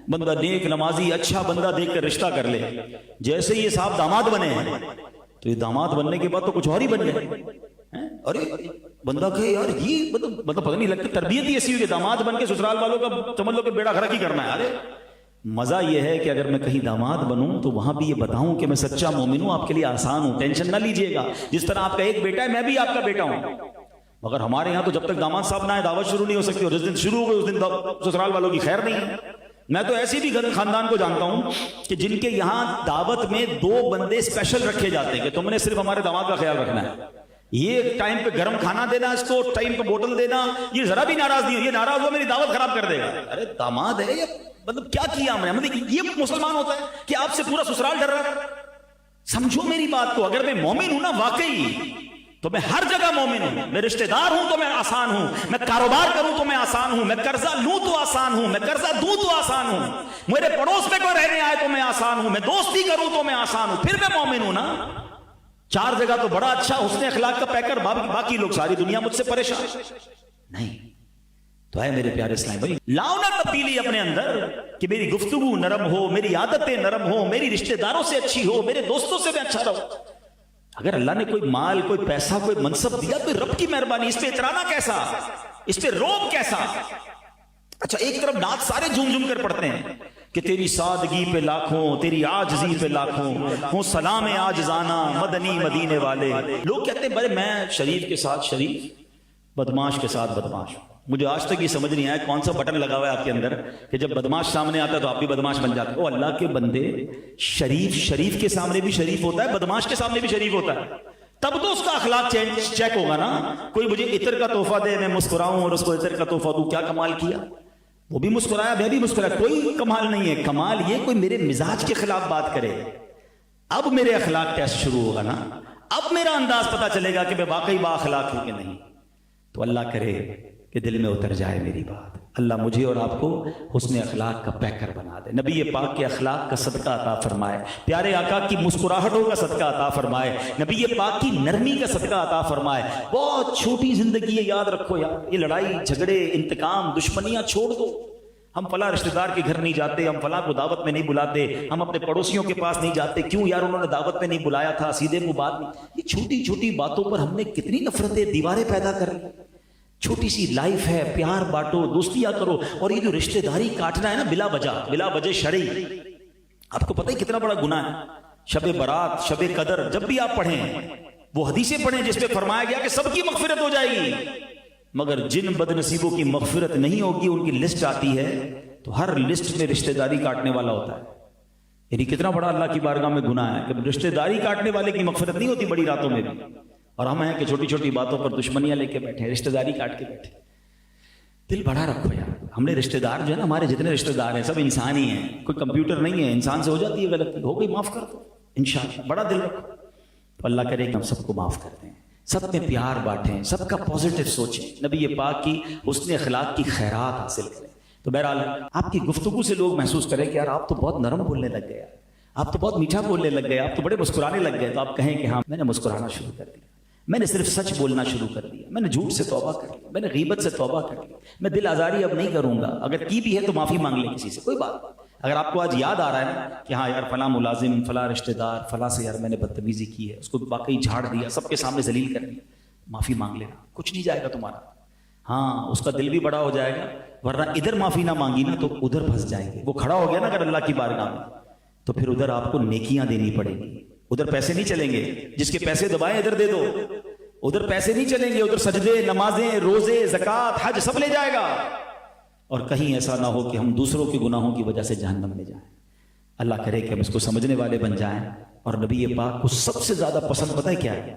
بندہ نیک نمازی اچھا بندہ دیکھ کر رشتہ کر لے، جیسے یہ صاحب داماد بنے ہیں تو یہ داماد بننے کے بعد تو کچھ اور ہی بن گئے. ارے بندہ کہے یار یہ مطلب پتہ نہیں لگتا، تربیت ہی ایسی ہوئی کہ داماد بن کے سسرال والوں کا سمجھ لو کہ بیڑا غرق ہی کرنا ہے. ارے مزہ یہ ہے کہ اگر میں کہیں داماد بنوں تو وہاں بھی یہ بتاؤں کہ میں سچا مومن ہوں، آپ کے لیے آسان ہوں، ٹینشن نہ لیجئے گا. جس طرح آپ کا ایک بیٹا ہے میں بھی آپ کا بیٹا ہوں، مگر ہمارے یہاں تو جب تک داماد صاحب نہ آئے دعوت شروع نہیں ہو سکتی، اور جس دن شروع ہو گئی اس دن سسرال والوں کی خیر نہیں ہے. میں تو ایسی بھی خاندان کو جانتا ہوں کہ جن کے یہاں دعوت میں 2 بندے اسپیشل رکھے جاتے ہیں کہ تم نے صرف ہمارے داماد کا خیال رکھنا ہے، یہ ٹائم پہ گرم کھانا دینا، اس کو ٹائم پہ بوتل دینا، یہ ذرا بھی ناراض نہیں ہو، یہ ناراض ہو میری دعوت خراب کر دے گا. ارے داماد ہے یہ، مطلب کیا کیا ہم نے، مطلب یہ مسلمان ہوتا ہے کہ آپ سے پورا سسرال ڈر رہا ہے. سمجھو میری بات کو، اگر میں مومن ہوں نا واقعی تو میں ہر جگہ مومن ہوں، میں رشتہ دار ہوں تو میں آسان ہوں، میں کاروبار کروں تو میں آسان ہوں، میں قرضہ لوں تو آسان ہوں، میں قرضہ دوں تو آسان ہوں، میرے پڑوس میں کوئی رہنے آئے تو میں آسان ہوں، میں دوستی کروں تو میں آسان ہوں، پھر میں مومن ہوں نا. 4 جگہ تو بڑا اچھا حسن اخلاق کا پیکر، باقی لوگ ساری دنیا مجھ سے پریشان نہیں. تو ہے میرے پیارے اسلام بھائی، لاؤ نا تبدیلی اپنے اندر کہ میری گفتگو نرم ہو، میری عادتیں نرم ہو، میری رشتہ داروں سے اچھی ہو، میرے دوستوں سے میں اچھا رہوں. اگر اللہ نے کوئی مال، کوئی پیسہ، کوئی منصب دیا تو رب کی مہربانی، اس پہ اترانا کیسا، اس پہ روب کیسا. اچھا ایک طرف نعت سارے جھوم جھوم کر پڑھتے ہیں کہ تیری سادگی پہ لاکھوں، تیری عاجزی پہ لاکھوں، ہوں سلام عاجزانہ مدنی مدینے والے. لوگ کہتے ہیں بھائی میں شریف کے ساتھ شریف، بدماش کے ساتھ بدماش. مجھے آج تک یہ سمجھ نہیں آیا کون سا بٹن لگا ہوا ہے آپ کے اندر کہ جب بدماش سامنے آتا ہے تو آپ بھی بدماش بن جاتے. او اللہ کے بندے، شریف کے سامنے بھی شریف ہوتا ہے، بدماش کے سامنے بھی شریف ہوتا ہے، تب تو اس کا اخلاق چیک ہوگا نا. کوئی مجھے عطر کا تحفہ دے، میں مسکراؤں اور اس کو عطر کا تحفہ دوں، کیا کمال کیا، وہ بھی مسکرایا میں بھی مسکرایا، کوئی کمال نہیں ہے. کمال یہ کوئی میرے مزاج کے خلاف بات کرے، اب میرے اخلاق ٹیسٹ شروع ہوگا نا، اب میرا انداز پتا چلے گا کہ میں واقعی با اخلاق ہوں کہ نہیں. تو اللہ کرے کہ دل میں اتر جائے میری بات. اللہ مجھے اور آپ کو حسن اخلاق کا پیکر بنا دے، نبی پاک کے اخلاق کا صدقہ عطا فرمائے، پیارے آقا کی مسکراہٹوں کا صدقہ عطا فرمائے، نبی پاک کی نرمی کا صدقہ عطا فرمائے. بہت چھوٹی زندگی ہے، یاد رکھو یار، یہ لڑائی جھگڑے انتقام دشمنیاں چھوڑ دو. ہم فلاں رشتہ دار کے گھر نہیں جاتے، ہم فلاں کو دعوت میں نہیں بلاتے، ہم اپنے پڑوسیوں کے پاس نہیں جاتے، کیوں یار انہوں نے دعوت میں نہیں بلایا تھا، سیدھے منہ بات نہیں. یہ چھوٹی چھوٹی باتوں پر ہم نے کتنی نفرتیں، دیواریں پیدا کر لی. چھوٹی سی لائف ہے، پیار بانٹو، دوستیاں کرو. اور یہ جو رشتہ داری کاٹنا ہے نا بلا وجہ شرعی، آپ کو پتہ ہے کتنا بڑا گناہ ہے. شب برات، شب قدر جب بھی آپ پڑھیں وہ حدیثیں پڑھیں جس پہ فرمایا گیا کہ سب کی مغفرت ہو جائے گی، مگر جن بد نصیبوں کی مغفرت نہیں ہوگی ان کی لسٹ آتی ہے تو ہر لسٹ میں رشتہ داری کاٹنے والا ہوتا ہے. یعنی کتنا بڑا اللہ کی بارگاہ میں گناہ ہے کہ رشتہ داری کاٹنے والے کی مغفرت نہیں ہوتی بڑی راتوں میں بھی. اور ہم ہیں کہ چھوٹی چھوٹی باتوں پر دشمنیاں لے کے بیٹھے، رشتہ داری کاٹ کے بیٹھے. دل بڑا رکھو یار. ہم نے رشتہ دار جو ہے نا، ہمارے جتنے رشتہ دار ہیں سب انسان ہی ہیں، کوئی کمپیوٹر نہیں ہے. انسان سے ہو جاتی ہے غلطی، ہو گئی معاف کر دو انشاءاللہ. بڑا دل رکھو تو اللہ کرے کہ ہم سب کو معاف کر دیں، سب میں پیار بانٹیں، سب کا پازیٹیو سوچیں، نبی پاک کی حسن اخلاق کی خیرات حاصل کریں. تو بہرحال آپ کی گفتگو سے لوگ محسوس کریں کہ یار آپ تو بہت نرم بولنے لگ گئے، آپ تو بہت میٹھا بولنے لگ گئے، آپ تو بڑے مسکرانے لگ گئے. تو آپ کہیں کہ ہاں میں نے مسکرانا شروع کر دیا، میں نے صرف سچ بولنا شروع کر دیا، میں نے جھوٹ سے توبہ کر لی، میں نے غیبت سے توبہ کر لی، میں دل آزاری اب نہیں کروں گا. اگر کی بھی ہے تو معافی مانگ لیں کسی سے، کوئی بات نہیں. اگر آپ کو آج یاد آ رہا ہے نا کہ ہاں یار فلاں ملازم، فلاں رشتہ دار، فلاں سے یار میں نے بدتمیزی کی ہے، اس کو واقعی جھاڑ دیا، سب کے سامنے ذلیل کر دیا، معافی مانگ لینا، کچھ نہیں جائے گا تمہارا. ہاں اس کا دل بھی بڑا ہو جائے گا، ورنہ ادھر معافی نہ مانگی نا تو ادھر پھنس جائیں گے. وہ کھڑا ہو گیا نا اگر اللہ کی بارگاہ میں تو پھر ادھر آپ کو نیکیاں دینی پڑیں گی. ادھر پیسے نہیں چلیں گے، جس کے پیسے دبائیں ادھر دے دو. ادھر پیسے نہیں چلیں گے، ادھر سجدے، نمازیں، روزے، زکوٰۃ، حج سب لے جائے گا. اور کہیں ایسا نہ ہو کہ ہم دوسروں کے گناہوں کی وجہ سے جہنم میں جائیں. اللہ کرے کہ ہم اس کو سمجھنے والے بن جائیں. اور نبی پاک کو سب سے زیادہ پسند پتہ ہے کیا ہے؟